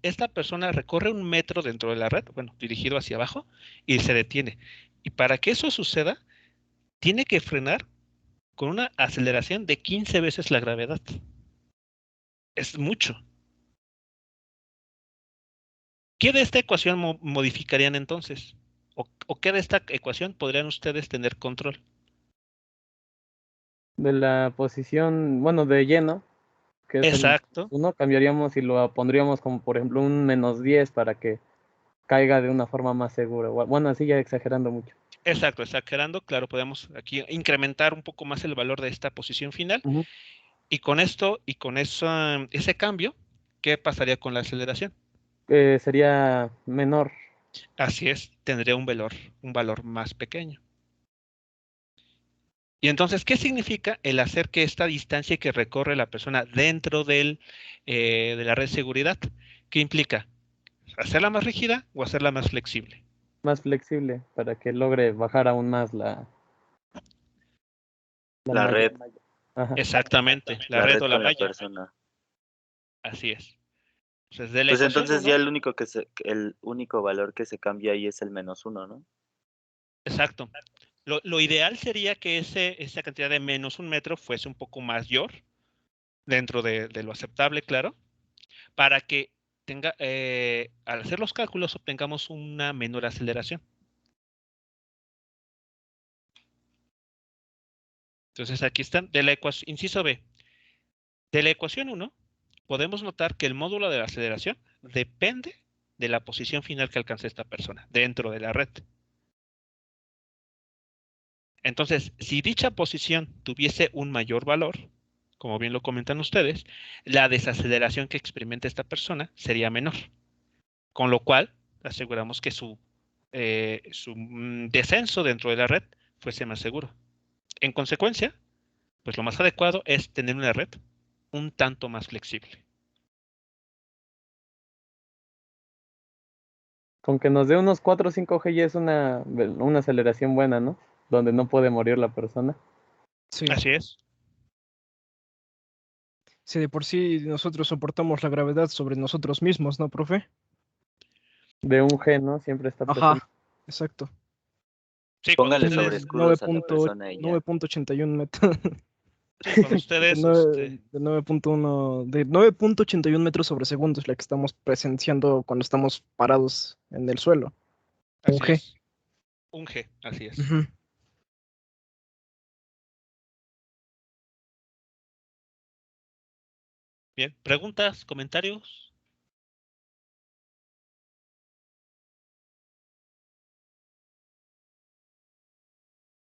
esta persona recorre 1 metro dentro de la red, bueno, dirigido hacia abajo, y se detiene. Y para que eso suceda, tiene que frenar con una aceleración de 15 veces la gravedad. Es mucho. ¿Qué de esta ecuación modificarían entonces? ¿O qué de esta ecuación podrían ustedes tener control? De la posición, bueno, de lleno, que es exacto. El 1, cambiaríamos y lo pondríamos como, por ejemplo, un -10 para que caiga de una forma más segura. Bueno, así ya exagerando mucho. Exacto, exagerando, claro, podemos aquí incrementar un poco más el valor de esta posición final. Y con esto, y con ese cambio, ¿qué pasaría con la aceleración? Sería menor. Así es, tendría un valor más pequeño. Y entonces, ¿qué significa el hacer que esta distancia que recorre la persona dentro de la red de seguridad? ¿Qué implica? ¿Hacerla más rígida o hacerla más flexible? Más flexible, para que logre bajar aún más la red. Ajá. Exactamente, la red o la malla. Persona. Así es. Pues entonces ya el único valor que se cambia ahí es el -1, ¿no? Exacto. Lo ideal sería que esa cantidad de -1 metro fuese un poco mayor, dentro de lo aceptable, claro, para que al hacer los cálculos obtengamos una menor aceleración. Entonces aquí están, inciso B. De la ecuación 1, podemos notar que el módulo de la aceleración depende de la posición final que alcance esta persona dentro de la red. Entonces, si dicha posición tuviese un mayor valor, como bien lo comentan ustedes, la desaceleración que experimenta esta persona sería menor. Con lo cual, aseguramos que su descenso dentro de la red fuese más seguro. En consecuencia, pues lo más adecuado es tener una red un tanto más flexible. Con que nos dé unos 4 o 5 G ya es una aceleración buena, ¿no? Donde no puede morir la persona. Sí. Así es. Si de por sí nosotros soportamos la gravedad sobre nosotros mismos, ¿no, profe? De un G, ¿no? Siempre está presente. Ajá, exacto. Sí, Póngale cuando sobre ustedes, escudos a la persona y ya. 9.81 metros. sí, cuando ustedes De 9.1, de 9.81 metros sobre segundo es la que estamos presenciando cuando estamos parados en el suelo. Un así G. es. Un G, así es. Ujú. Bien, ¿preguntas, comentarios?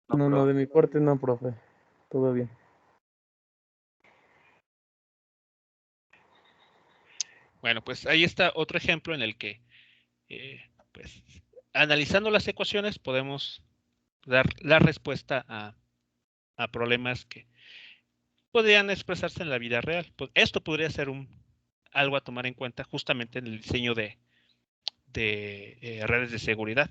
No, de mi parte no, profe. Todo bien. Bueno, pues ahí está otro ejemplo en el que, pues, analizando las ecuaciones podemos dar la respuesta a problemas que podrían expresarse en la vida real. Pues esto podría ser algo a tomar en cuenta justamente en el diseño de redes de seguridad.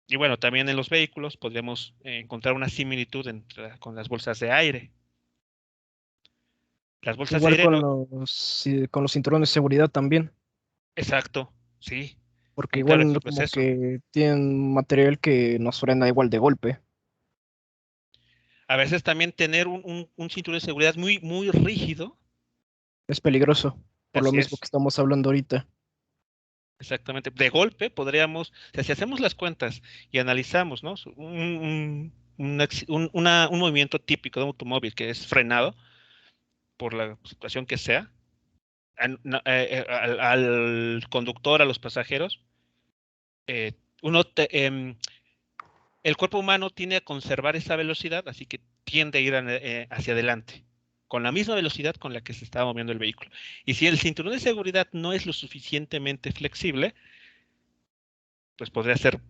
Y bueno, también en los vehículos podríamos encontrar una similitud con las bolsas de aire. Las bolsas de Igual aire con los cinturones de seguridad también, exacto, sí. porque Un claro igual ejemplo es como eso. que tienen material que nos frena igual de golpe. A veces también tener un cinturón de seguridad muy, muy rígido. Es peligroso, por lo Así mismo es. que estamos hablando ahorita. Exactamente. De golpe podríamos, o sea, si hacemos las cuentas y analizamos, ¿no? Un movimiento típico de un automóvil que es frenado por la situación que sea, al conductor, a los pasajeros, el cuerpo humano tiende a conservar esa velocidad, así que tiende a ir hacia adelante, con la misma velocidad con la que se estaba moviendo el vehículo. Y si el cinturón de seguridad no es lo suficientemente flexible, pues podría ser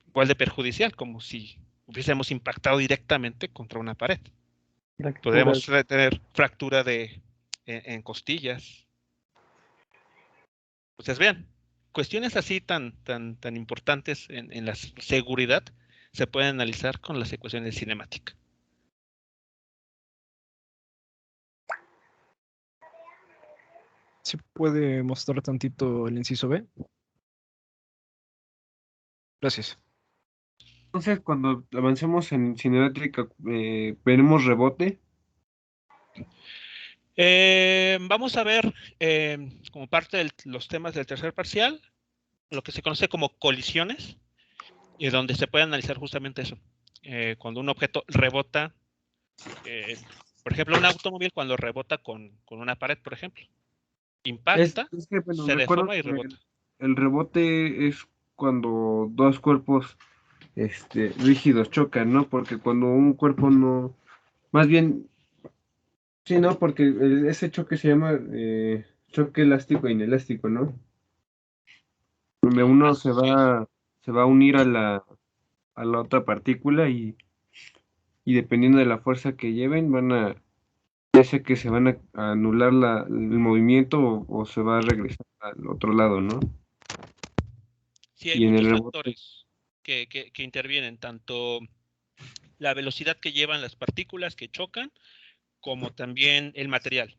igual de perjudicial, como si hubiésemos impactado directamente contra una pared. Podríamos tener fractura en costillas. Ustedes vean, cuestiones así tan importantes en la seguridad se pueden analizar con las ecuaciones de cinemática. ¿Se puede mostrar tantito el inciso B? Gracias. Entonces, cuando avancemos en cinemática, ¿veremos rebote? Vamos a ver, como parte de los temas del tercer parcial, lo que se conoce como colisiones, y donde se puede analizar justamente eso. Cuando un objeto rebota, por ejemplo, un automóvil cuando rebota con una pared, por ejemplo, impacta, Es que, bueno, se recuerdo deforma y que rebota. el rebote es cuando dos cuerpos rígidos chocan, ¿no? Porque cuando un cuerpo no, más bien, sí, ¿no? Porque ese choque se llama choque elástico e inelástico, ¿no? Donde uno Así es. se va a unir a la otra partícula y dependiendo de la fuerza que lleven, ya sea que se van a anular el movimiento o se va a regresar al otro lado, ¿no? Sí, hay Y en el muchos rebote, factores que intervienen, tanto la velocidad que llevan las partículas que chocan, como también el material.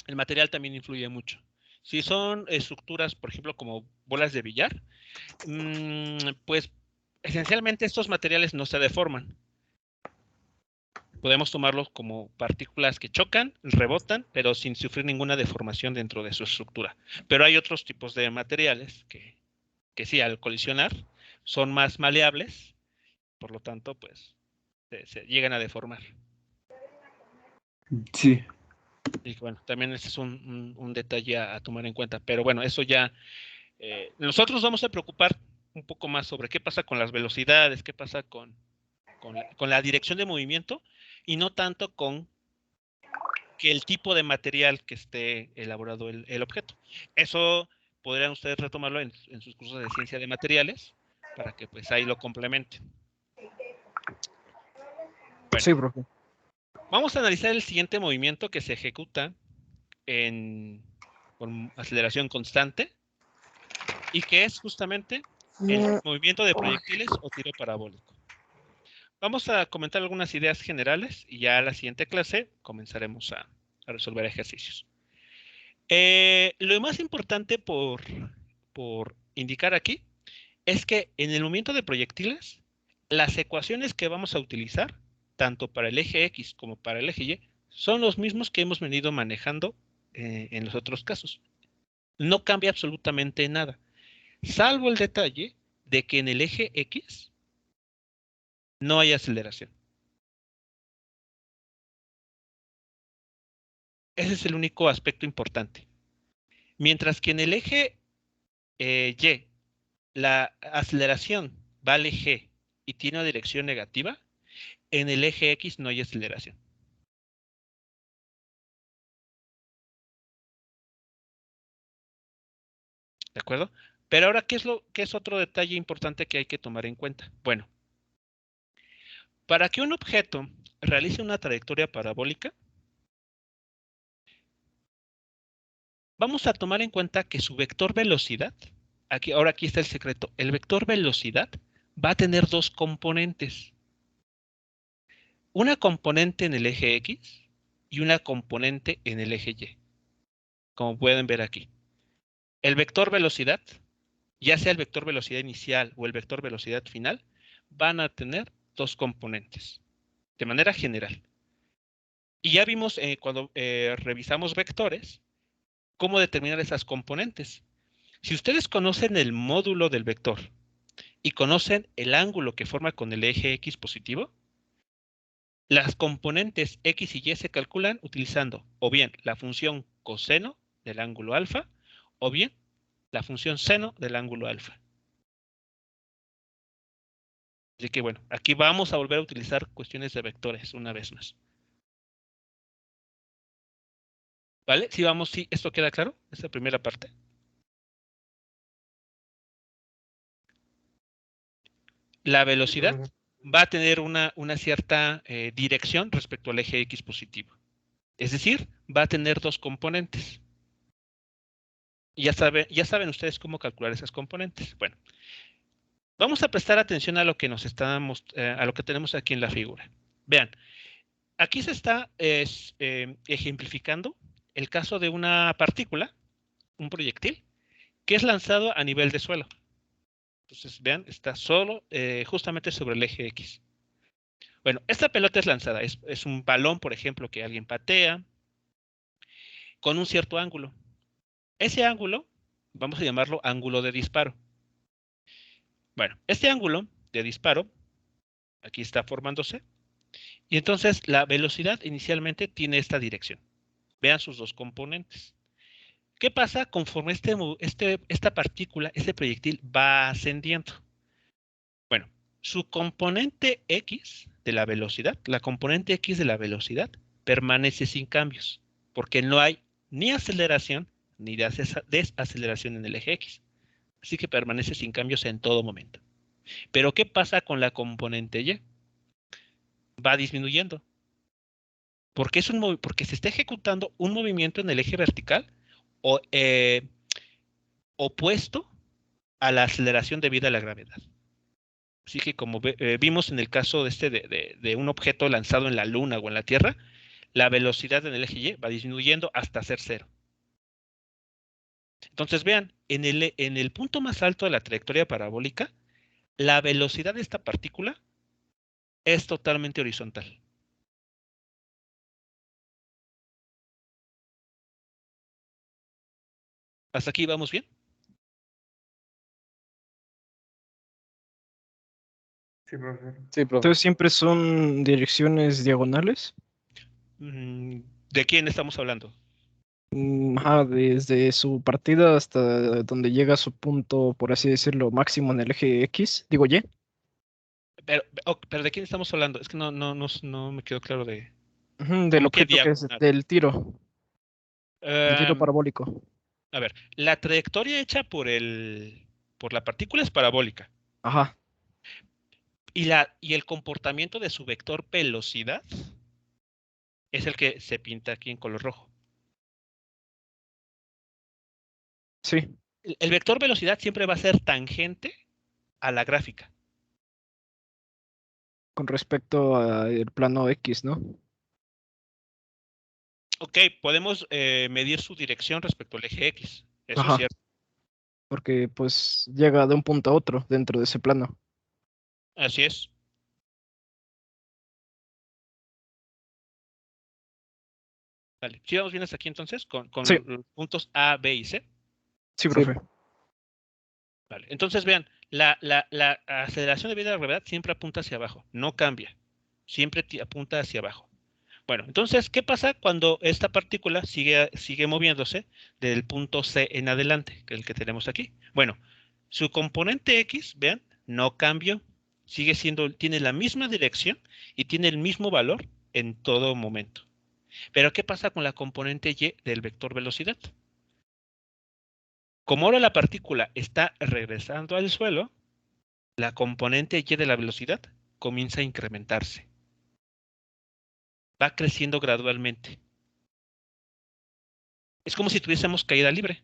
El material también influye mucho. Si son estructuras, por ejemplo, como bolas de billar, pues esencialmente estos materiales no se deforman. Podemos tomarlos como partículas que chocan, rebotan, pero sin sufrir ninguna deformación dentro de su estructura. Pero hay otros tipos de materiales que sí, al colisionar, son más maleables, por lo tanto, pues, se llegan a deformar. Sí. Y bueno, también ese es un detalle a tomar en cuenta. Pero bueno, eso ya... nosotros vamos a preocupar un poco más sobre qué pasa con las velocidades, qué pasa con la dirección de movimiento, y no tanto con que el tipo de material que esté elaborado el objeto. Eso podrían ustedes retomarlo en sus cursos de ciencia de materiales, para que pues ahí lo complementen. Bueno, Sí, profe. vamos a analizar el siguiente movimiento que se ejecuta con aceleración constante, y que es justamente el movimiento de proyectiles o tiro parabólico. Vamos a comentar algunas ideas generales y ya a la siguiente clase comenzaremos a resolver ejercicios. Lo más importante por indicar aquí es que en el movimiento de proyectiles, las ecuaciones que vamos a utilizar, tanto para el eje X como para el eje Y, son los mismos que hemos venido manejando en los otros casos. No cambia absolutamente nada, salvo el detalle de que en el eje X no hay aceleración. Ese es el único aspecto importante. Mientras que en el eje Y, la aceleración vale G y tiene una dirección negativa, en el eje X no hay aceleración. ¿De acuerdo? Pero ahora, ¿qué es otro detalle importante que hay que tomar en cuenta? Bueno, para que un objeto realice una trayectoria parabólica, vamos a tomar en cuenta que su vector velocidad, ahora aquí está el secreto, el vector velocidad va a tener dos componentes. Una componente en el eje X y una componente en el eje Y, como pueden ver aquí. El vector velocidad, ya sea el vector velocidad inicial o el vector velocidad final, van a tener dos componentes, de manera general. Y ya vimos cuando revisamos vectores, cómo determinar esas componentes. Si ustedes conocen el módulo del vector y conocen el ángulo que forma con el eje X positivo, las componentes X y Y se calculan utilizando o bien la función coseno del ángulo alfa o bien la función seno del ángulo alfa. Así que bueno, aquí vamos a volver a utilizar cuestiones de vectores una vez más. ¿Vale? Si vamos, sí, ¿esto queda claro? Esta primera parte. La velocidad va a tener una cierta dirección respecto al eje X positivo. Es decir, va a tener dos componentes. Ya saben ustedes cómo calcular esas componentes. Bueno, vamos a prestar atención a lo que a lo que tenemos aquí en la figura. Vean, aquí se está ejemplificando el caso de una partícula, un proyectil, que es lanzado a nivel de suelo. Entonces, vean, está solo justamente sobre el eje X. Bueno, esta pelota es lanzada, es un balón, por ejemplo, que alguien patea con un cierto ángulo. Ese ángulo, vamos a llamarlo ángulo de disparo. Bueno, este ángulo de disparo, aquí está formándose, y entonces la velocidad inicialmente tiene esta dirección. Vean sus dos componentes. ¿Qué pasa conforme esta partícula, este proyectil va ascendiendo? Bueno, su componente X de la velocidad, la componente X de la velocidad, permanece sin cambios, porque no hay ni aceleración ni desaceleración en el eje X. Así que permanece sin cambios en todo momento. Pero ¿qué pasa con la componente Y? Va disminuyendo. Porque se está ejecutando un movimiento en el eje vertical opuesto a la aceleración debida a la gravedad. Así que como vimos en el caso de un objeto lanzado en la Luna o en la Tierra, la velocidad en el eje Y va disminuyendo hasta ser cero. Entonces vean, en el punto más alto de la trayectoria parabólica, la velocidad de esta partícula es totalmente horizontal. ¿Hasta aquí vamos bien? Sí, profesor. Sí, profe. Entonces siempre son direcciones diagonales. ¿De quién estamos hablando? Ajá, desde su partida hasta donde llega su punto, por así decirlo, máximo en el eje X, digo Y. Pero ¿de quién estamos hablando? Es que no me quedó claro de... Ujú, del ¿Cómo que objeto que es diagonal? del tiro, el tiro Em, parabólico. a ver, la trayectoria hecha por la partícula es parabólica. Ajá, Y el comportamiento de su vector velocidad es el que se pinta aquí en color rojo. sí, El vector velocidad siempre va a ser tangente a la gráfica. con respecto al plano X, ¿no? Ok, podemos medir su dirección respecto al eje X. Eso es Ajá, cierto. porque pues llega de un punto a otro dentro de ese plano. Así es. Vale. ¿Sí vamos bien hasta aquí entonces? Con Sí, los puntos A, B y C. sí, Sí. profe. Vale. Entonces vean, la aceleración debido a la gravedad siempre apunta hacia abajo, no cambia. Siempre apunta hacia abajo. Bueno, entonces, ¿qué pasa cuando esta partícula sigue moviéndose del punto C en adelante, que es el que tenemos aquí? Bueno, su componente X, vean, no cambió. Tiene la misma dirección y tiene el mismo valor en todo momento. Pero ¿qué pasa con la componente Y del vector velocidad? Como ahora la partícula está regresando al suelo, la componente Y de la velocidad comienza a incrementarse. Va creciendo gradualmente. Es como si tuviésemos caída libre.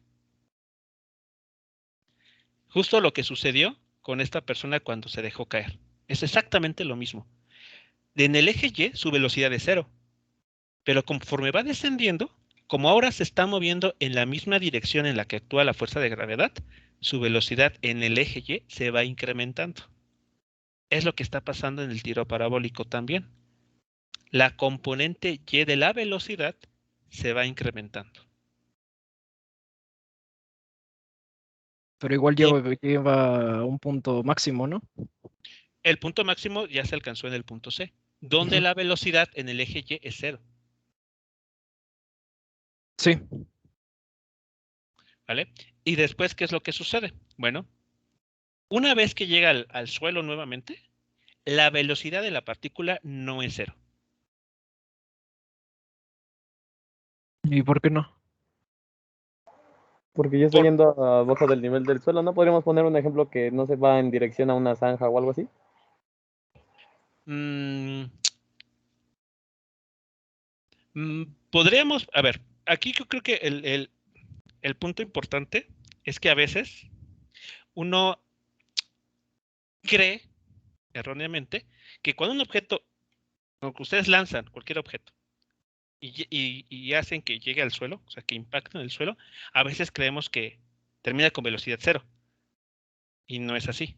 Justo lo que sucedió con esta persona cuando se dejó caer. Es exactamente lo mismo. En el eje Y su velocidad es 0, pero conforme va descendiendo, como ahora se está moviendo en la misma dirección en la que actúa la fuerza de gravedad, su velocidad en el eje Y se va incrementando. Es lo que está pasando en el tiro parabólico también. La componente Y de la velocidad se va incrementando. Pero igual Bien. lleva a un punto máximo, ¿no? El punto máximo ya se alcanzó en el punto C, donde Ujú. la velocidad en el eje Y es 0. Sí, ¿Vale? Y después, ¿qué es lo que sucede? Bueno, una vez que llega al suelo nuevamente, la velocidad de la partícula no es 0. ¿y por qué no? Porque ya está yendo abajo del nivel del suelo. ¿No podríamos poner un ejemplo que no se va en dirección a una zanja o algo así? Podríamos, a ver, aquí yo creo que el punto importante es que a veces uno cree erróneamente que cuando un objeto, aunque ustedes lanzan cualquier objeto y hacen que llegue al suelo, o sea, que impacte en el suelo, a veces creemos que termina con velocidad 0. Y no es así.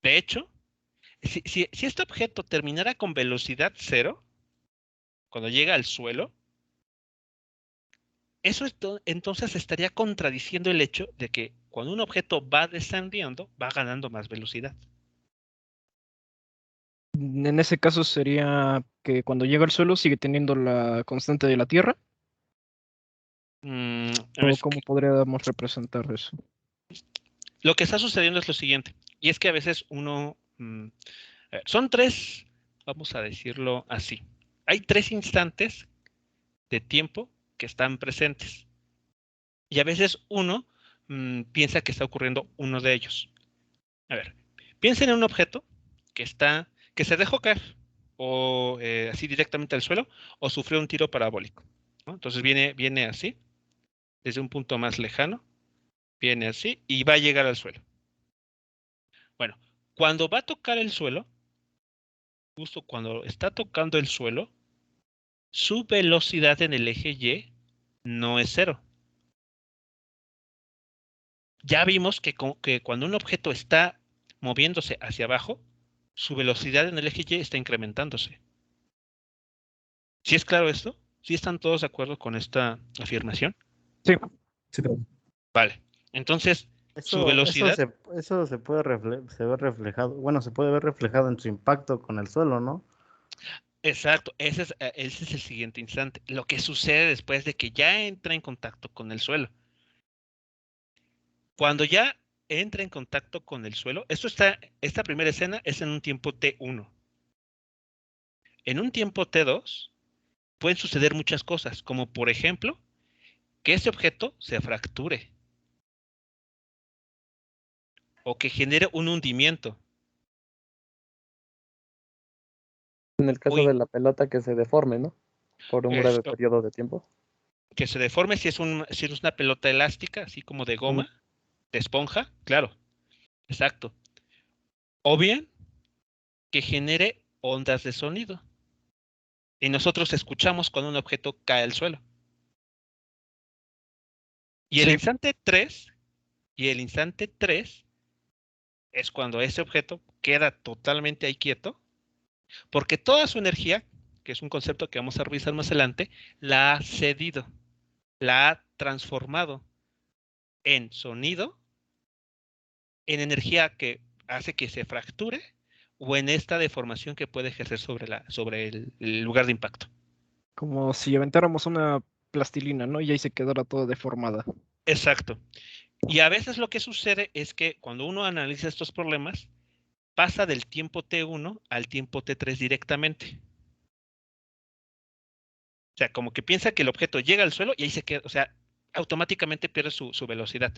De hecho, si este objeto terminara con velocidad 0, cuando llega al suelo, eso entonces estaría contradiciendo el hecho de que cuando un objeto va descendiendo, va ganando más velocidad. En ese caso sería que cuando llega al suelo sigue teniendo la constante de la Tierra. ¿O cómo podríamos representar eso? Lo que está sucediendo es lo siguiente, y es que a veces uno... son tres, vamos a decirlo así. Hay 3 instantes de tiempo que están presentes. Y a veces uno piensa que está ocurriendo uno de ellos. A ver, piensen en un objeto que se dejó caer o así directamente al suelo o sufrió un tiro parabólico, ¿no? Entonces viene así, desde un punto más lejano, viene así y va a llegar al suelo. Bueno, cuando va a tocar el suelo, justo cuando está tocando el suelo, su velocidad en el eje Y no es 0. Ya vimos que cuando un objeto está moviéndose hacia abajo, su velocidad en el eje Y está incrementándose. ¿Sí es claro esto? ¿Sí están todos de acuerdo con esta afirmación? Sí. Sí. Vale. Entonces, su Eso velocidad, eso se se ve reflejado, bueno, se puede ver reflejado en su impacto con el suelo, ¿no? exacto, ese es el siguiente instante. Lo que sucede después de que ya entra en contacto con el suelo. Cuando ya entra en contacto con el suelo, esta primera escena es en un tiempo T1. En un tiempo T2 pueden suceder muchas cosas, como por ejemplo, que ese objeto se fracture o que genere un hundimiento. En el caso O de la pelota que se deforme, ¿no? Por un breve esto, periodo de tiempo. que se deforme si es una pelota elástica, así como de goma, de esponja, claro, exacto. O bien que genere ondas de sonido. Y nosotros escuchamos cuando un objeto cae al suelo. Y el Sí. instante 3, es cuando ese objeto queda totalmente ahí quieto, porque toda su energía, que es un concepto que vamos a revisar más adelante, la ha cedido, la ha transformado en sonido, en energía que hace que se fracture o en esta deformación que puede ejercer sobre el lugar de impacto. Como si aventáramos una plastilina, ¿no? Y ahí se quedara toda deformada. Exacto. Y a veces lo que sucede es que cuando uno analiza estos problemas, pasa del tiempo T1 al tiempo T3 directamente. O sea, como que piensa que el objeto llega al suelo y ahí se queda, o sea, automáticamente pierde su velocidad.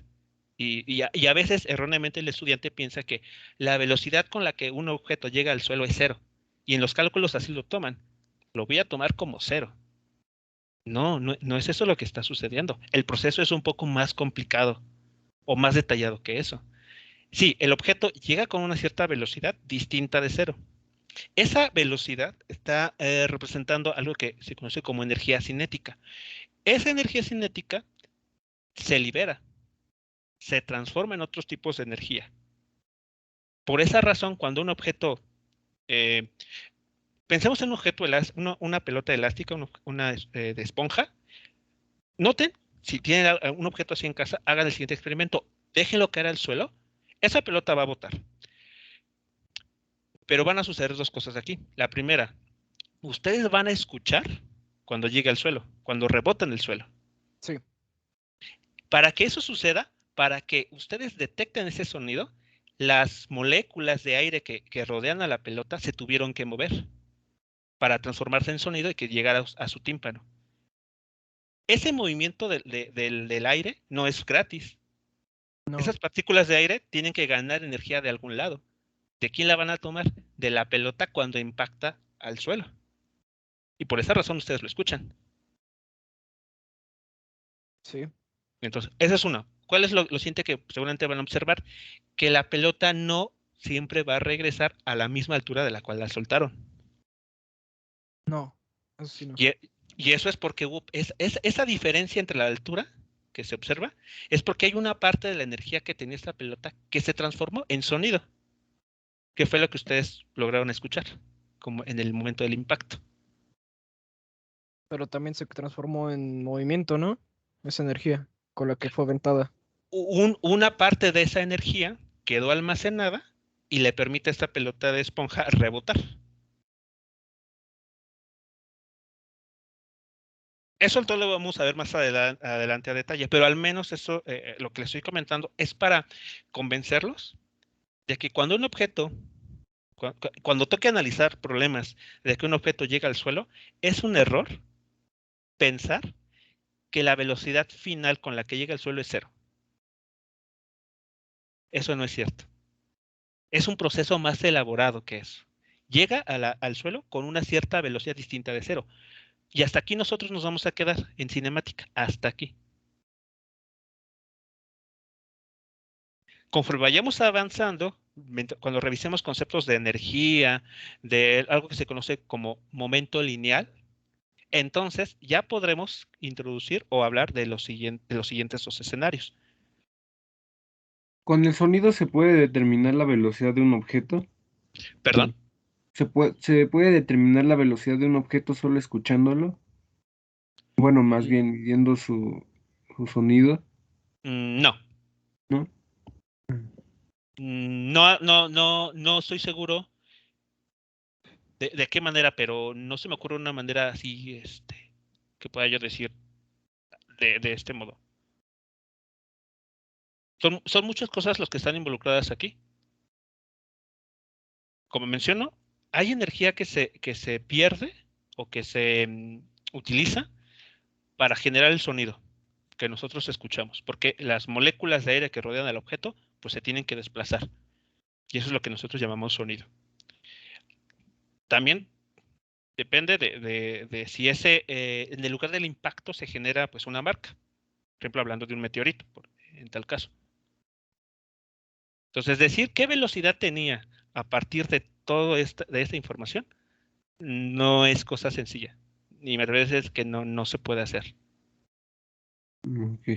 Y a veces erróneamente el estudiante piensa que la velocidad con la que un objeto llega al suelo es cero. Y en los cálculos así lo toman. Lo voy a tomar como cero. No es eso lo que está sucediendo. El proceso es un poco más complicado o más detallado que eso. Sí, el objeto llega con una cierta velocidad distinta de cero. Esa velocidad está representando algo que se conoce como energía cinética. Esa energía cinética se libera, se transforma en otros tipos de energía. Por esa razón, cuando un objeto, eh, pensemos en un objeto, una pelota elástica, una de esponja, noten, si tienen un objeto así en casa, hagan el siguiente experimento, déjenlo caer al suelo, esa pelota va a botar. Pero van a suceder dos cosas aquí. La primera, ustedes van a escuchar cuando llegue al suelo, cuando rebota en el suelo. Sí. Para que eso suceda, para que ustedes detecten ese sonido, las moléculas de aire que rodean a la pelota se tuvieron que mover para transformarse en sonido y que llegara a su tímpano. Ese movimiento del aire no es gratis. No. Esas partículas de aire tienen que ganar energía de algún lado. ¿De quién la van a tomar? De la pelota cuando impacta al suelo. Y por esa razón ustedes lo escuchan. Sí. Entonces, esa es una. ¿Cuál es lo siguiente que seguramente van a observar? Que la pelota no siempre va a regresar a la misma altura de la cual la soltaron. No. Eso sí no. Y eso es porque esa diferencia entre la altura que se observa es porque hay una parte de la energía que tenía esta pelota que se transformó en sonido, que fue lo que ustedes lograron escuchar, como en el momento del impacto. Pero también se transformó en movimiento, ¿no? Esa energía con la que fue aventada. Una parte de esa energía quedó almacenada y le permite a esta pelota de esponja rebotar. Eso todo lo vamos a ver más adelante a detalle, pero al menos eso, lo que les estoy comentando, es para convencerlos de que cuando un objeto, cuando toque analizar problemas de que un objeto llega al suelo, es un error pensar que la velocidad final con la que llega al suelo es cero. Eso no es cierto. Es un proceso más elaborado que eso. Llega al suelo con una cierta velocidad distinta de cero. Y hasta aquí nosotros nos vamos a quedar en cinemática, hasta aquí. Conforme vayamos avanzando, cuando revisemos conceptos de energía, de algo que se conoce como momento lineal, entonces ya podremos introducir o hablar de los siguientes dos escenarios. ¿Con el sonido se puede determinar la velocidad de un objeto? ¿Perdón? ¿Se puede determinar la velocidad de un objeto solo escuchándolo? Bueno, más bien midiendo su sonido. No. ¿No? No estoy seguro de qué manera, pero no se me ocurre una manera así, que pueda yo decir de este modo. Son muchas cosas las que están involucradas aquí. Como menciono, hay energía que se pierde o que se utiliza para generar el sonido que nosotros escuchamos, porque las moléculas de aire que rodean al objeto, pues se tienen que desplazar. Y eso es lo que nosotros llamamos sonido. También depende de si en el lugar del impacto se genera pues una marca. Por ejemplo, hablando de un meteorito, en tal caso. Entonces, decir qué velocidad tenía a partir de toda esta información no es cosa sencilla. Y me atrevo a decir que no se puede hacer. Ok.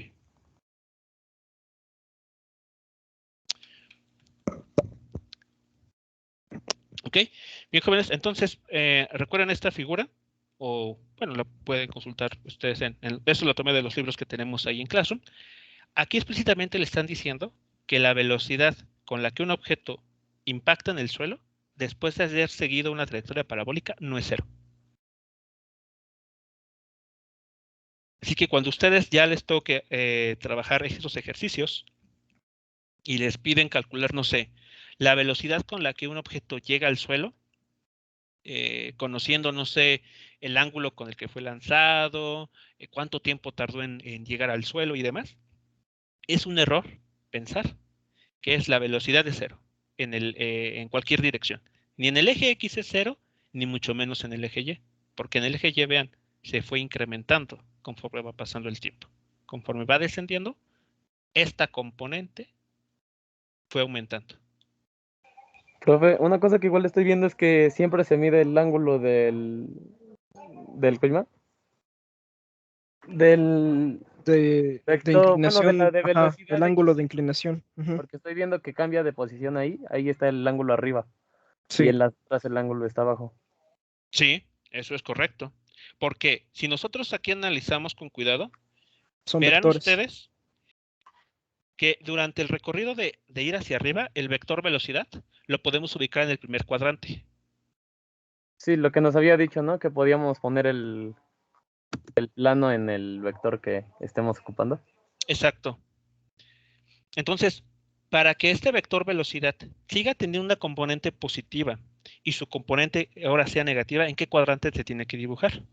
¿Ok? Bien, jóvenes, entonces, recuerden esta figura, o bueno, la pueden consultar ustedes eso lo tomé de los libros que tenemos ahí en Classroom. Aquí explícitamente le están diciendo que la velocidad con la que un objeto impacta en el suelo, después de haber seguido una trayectoria parabólica, no es cero. Así que cuando ustedes ya les toque trabajar esos ejercicios y les piden calcular, no sé, la velocidad con la que un objeto llega al suelo, conociendo, no sé, el ángulo con el que fue lanzado, cuánto tiempo tardó en llegar al suelo y demás, es un error pensar que es la velocidad de cero en cualquier dirección. Ni en el eje X es cero, ni mucho menos en el eje Y, porque en el eje Y, vean, se fue incrementando conforme va pasando el tiempo. Conforme va descendiendo, esta componente fue aumentando. Profe, una cosa que igual estoy viendo es que siempre se mide el ángulo del ¿cómo se llama? Del De vector, bueno, de la inclinación, de ajá, velocidad el X, ángulo de inclinación. Ujú. porque estoy viendo que cambia de posición ahí está el ángulo arriba, y Sí, en las otras el ángulo está abajo. Sí, eso es correcto. Porque si nosotros aquí analizamos con cuidado, son verán vectores. ustedes que durante el recorrido de ir hacia arriba, el vector velocidad lo podemos ubicar en el primer cuadrante. Sí, lo que nos había dicho, ¿no? Que podíamos poner el plano en el vector que estemos ocupando. Exacto. Entonces, para que este vector velocidad siga teniendo una componente positiva y su componente ahora sea negativa, ¿en qué cuadrante se tiene que dibujar?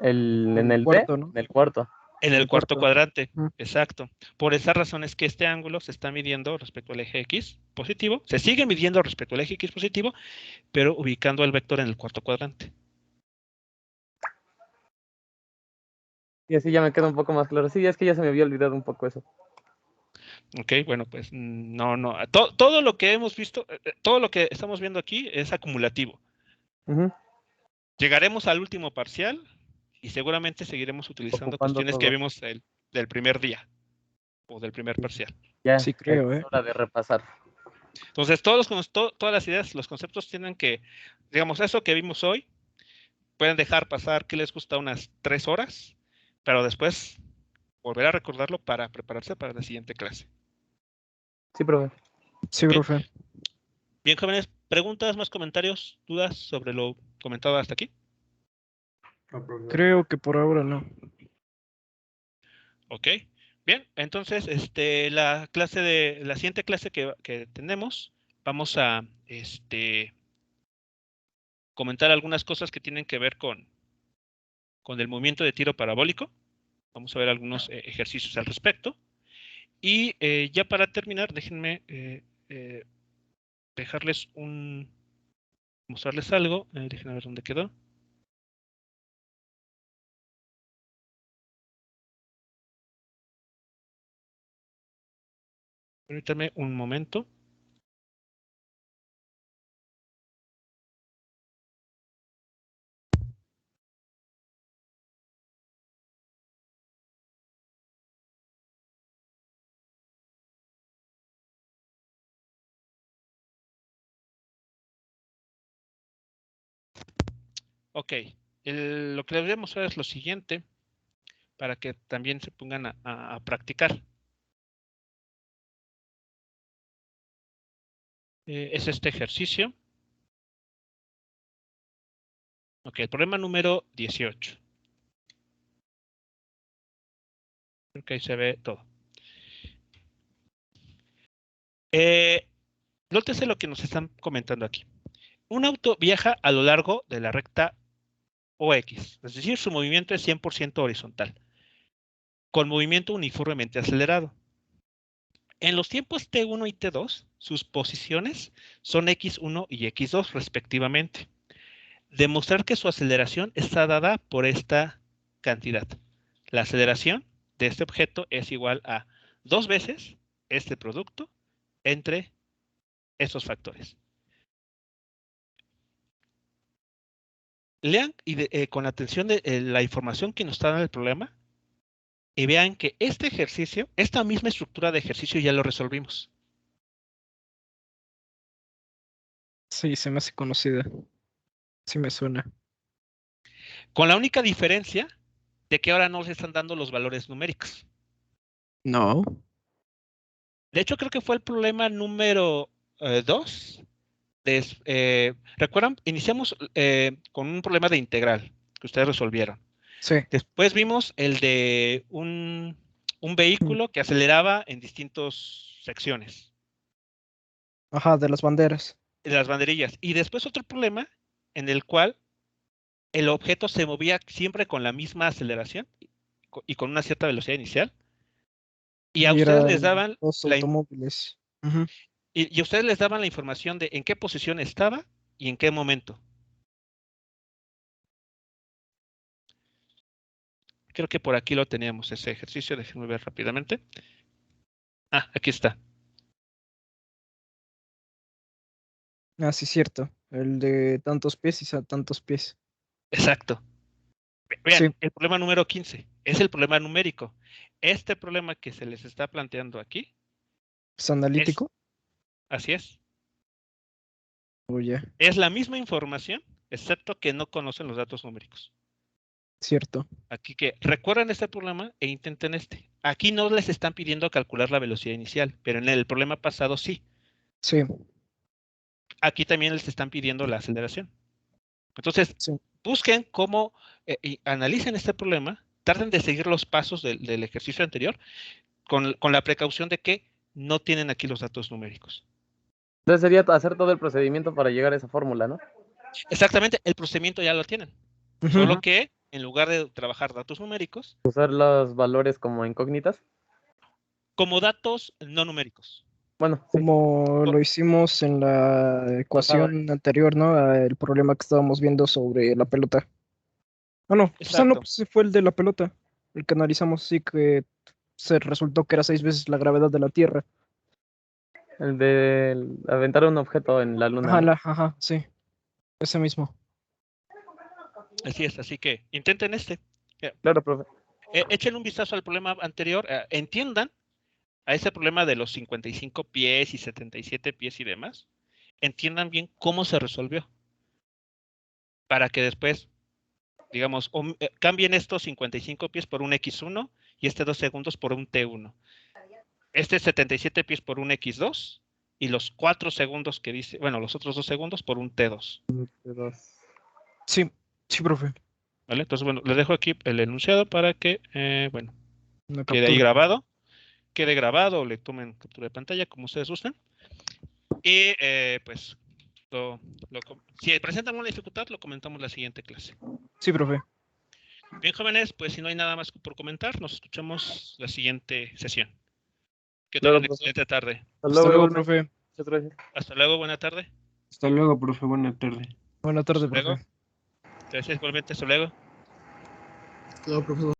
En El el B, cuarto, ¿no? en el cuarto. En En el el cuarto cuarto. cuadrante, Ujú. exacto. Por esa razón es que este ángulo se está midiendo respecto al eje X positivo, se sigue midiendo respecto al eje X positivo, pero ubicando el vector en el cuarto cuadrante. Y así ya me queda un poco más claro. Sí, es que ya se me había olvidado un poco eso. Ok, bueno, pues no. Todo lo que hemos visto, todo lo que estamos viendo aquí es acumulativo. Ujú. Llegaremos al último parcial y seguramente seguiremos utilizando Ocupando cuestiones que todo. vimos del primer día o del primer parcial. Ya, Sí, es creo, ¿eh? hora de repasar. Entonces, todas las ideas, los conceptos tienen que, digamos, eso que vimos hoy, pueden dejar pasar, ¿qué les gusta? Unas 3 horas, pero después volver a recordarlo para prepararse para la siguiente clase. Sí, profe. Sí, ¿Ok? profe. Bien, jóvenes, ¿preguntas, más comentarios, dudas sobre lo comentado hasta aquí? No, profesor. Creo que por ahora no. Ok. Bien, entonces, la siguiente clase que tenemos, vamos a comentar algunas cosas que tienen que ver con el movimiento de tiro parabólico. Vamos a ver algunos ejercicios al respecto. Y ya para terminar, déjenme mostrarles algo. Déjenme ver dónde quedó. Permítanme un momento. Ok, lo que les voy a mostrar es lo siguiente. para que también se pongan a practicar. Es este ejercicio. Ok, el problema número 18. Creo que ahí se ve todo. Nótese lo que nos están comentando aquí. Un auto viaja a lo largo de la recta OX, es decir, su movimiento es 100% horizontal, con movimiento uniformemente acelerado. En los tiempos T1 y T2, sus posiciones son X1 y X2 respectivamente. Demostrar que su aceleración está dada por esta cantidad. La aceleración de este objeto es igual a 2 veces este producto entre estos factores. Lean con atención la información que nos está dando el problema y vean que este ejercicio, esta misma estructura de ejercicio ya lo resolvimos. Sí, se me hace conocida. Sí me suena. Con la única diferencia de que ahora no se están dando los valores numéricos. No. De hecho, creo que fue el problema número 2. ¿Recuerdan? Iniciamos con un problema de integral que ustedes resolvieron. Sí. Después vimos el de un vehículo que aceleraba en distintas secciones. Ajá, de las banderas. De las banderillas. Y después otro problema en el cual el objeto se movía siempre con la misma aceleración y con una cierta velocidad inicial. Y a ustedes les daban los automóviles. y a ustedes les daban la información de en qué posición estaba y en qué momento. Creo que por aquí lo teníamos, ese ejercicio. Déjenme ver rápidamente. Ah, aquí está. Ah, sí, cierto. El de tantos pies y tantos pies. Exacto. Vean, Sí. el problema número 15 es el problema numérico. Este problema que se les está planteando aquí. ¿Es analítico? Así es. Oh, yeah. Es la misma información, excepto que no conocen los datos numéricos. Cierto. Aquí que recuerden este problema e intenten este. Aquí no les están pidiendo calcular la velocidad inicial, pero en el problema pasado sí. Sí. Aquí también les están pidiendo la aceleración. Entonces, sí. Busquen cómo y analicen este problema, traten de seguir los pasos del ejercicio anterior con la precaución de que no tienen aquí los datos numéricos. Entonces sería hacer todo el procedimiento para llegar a esa fórmula, ¿no? Exactamente, el procedimiento ya lo tienen. Solo que en lugar de trabajar datos numéricos, usar los valores como incógnitas. Como datos no numéricos. Bueno, como lo hicimos en la ecuación anterior, ¿no? El problema que estábamos viendo sobre la pelota. Ah, no, no, pues fue el de la pelota, el que analizamos, sí que se resultó que era 6 veces la gravedad de la Tierra. El de aventar un objeto en la luna. Ajá, ¿no? ajá, sí. Ese mismo. Así es, así que intenten este. Claro, profe. Echen un vistazo al problema anterior, entiendan a ese problema de los 55 pies y 77 pies y demás, entiendan bien cómo se resolvió. Para que después, digamos, cambien estos 55 pies por un X1 y este 2 segundos por un T1. Este 77 pies por un X2 y los 4 segundos que dice, bueno, los otros 2 segundos por un T2. Sí, sí, profe. ¿Vale? Entonces, bueno, les dejo aquí el enunciado para que, bueno, Una quede ahí captura. grabado. Quede grabado o le tomen captura de pantalla, como ustedes gusten. Y pues, si presentan una dificultad, lo comentamos en la siguiente clase. Sí, profe. Bien, jóvenes, pues si no hay nada más por comentar, nos escuchamos la siguiente sesión. Que tengan una excelente tarde. Hasta luego, profe. Muchas gracias. Hasta luego, buena tarde. Hasta luego, profe, buena tarde. Buena tarde, Hasta luego. profe. Gracias, igualmente, hasta luego. Hasta luego, profesor.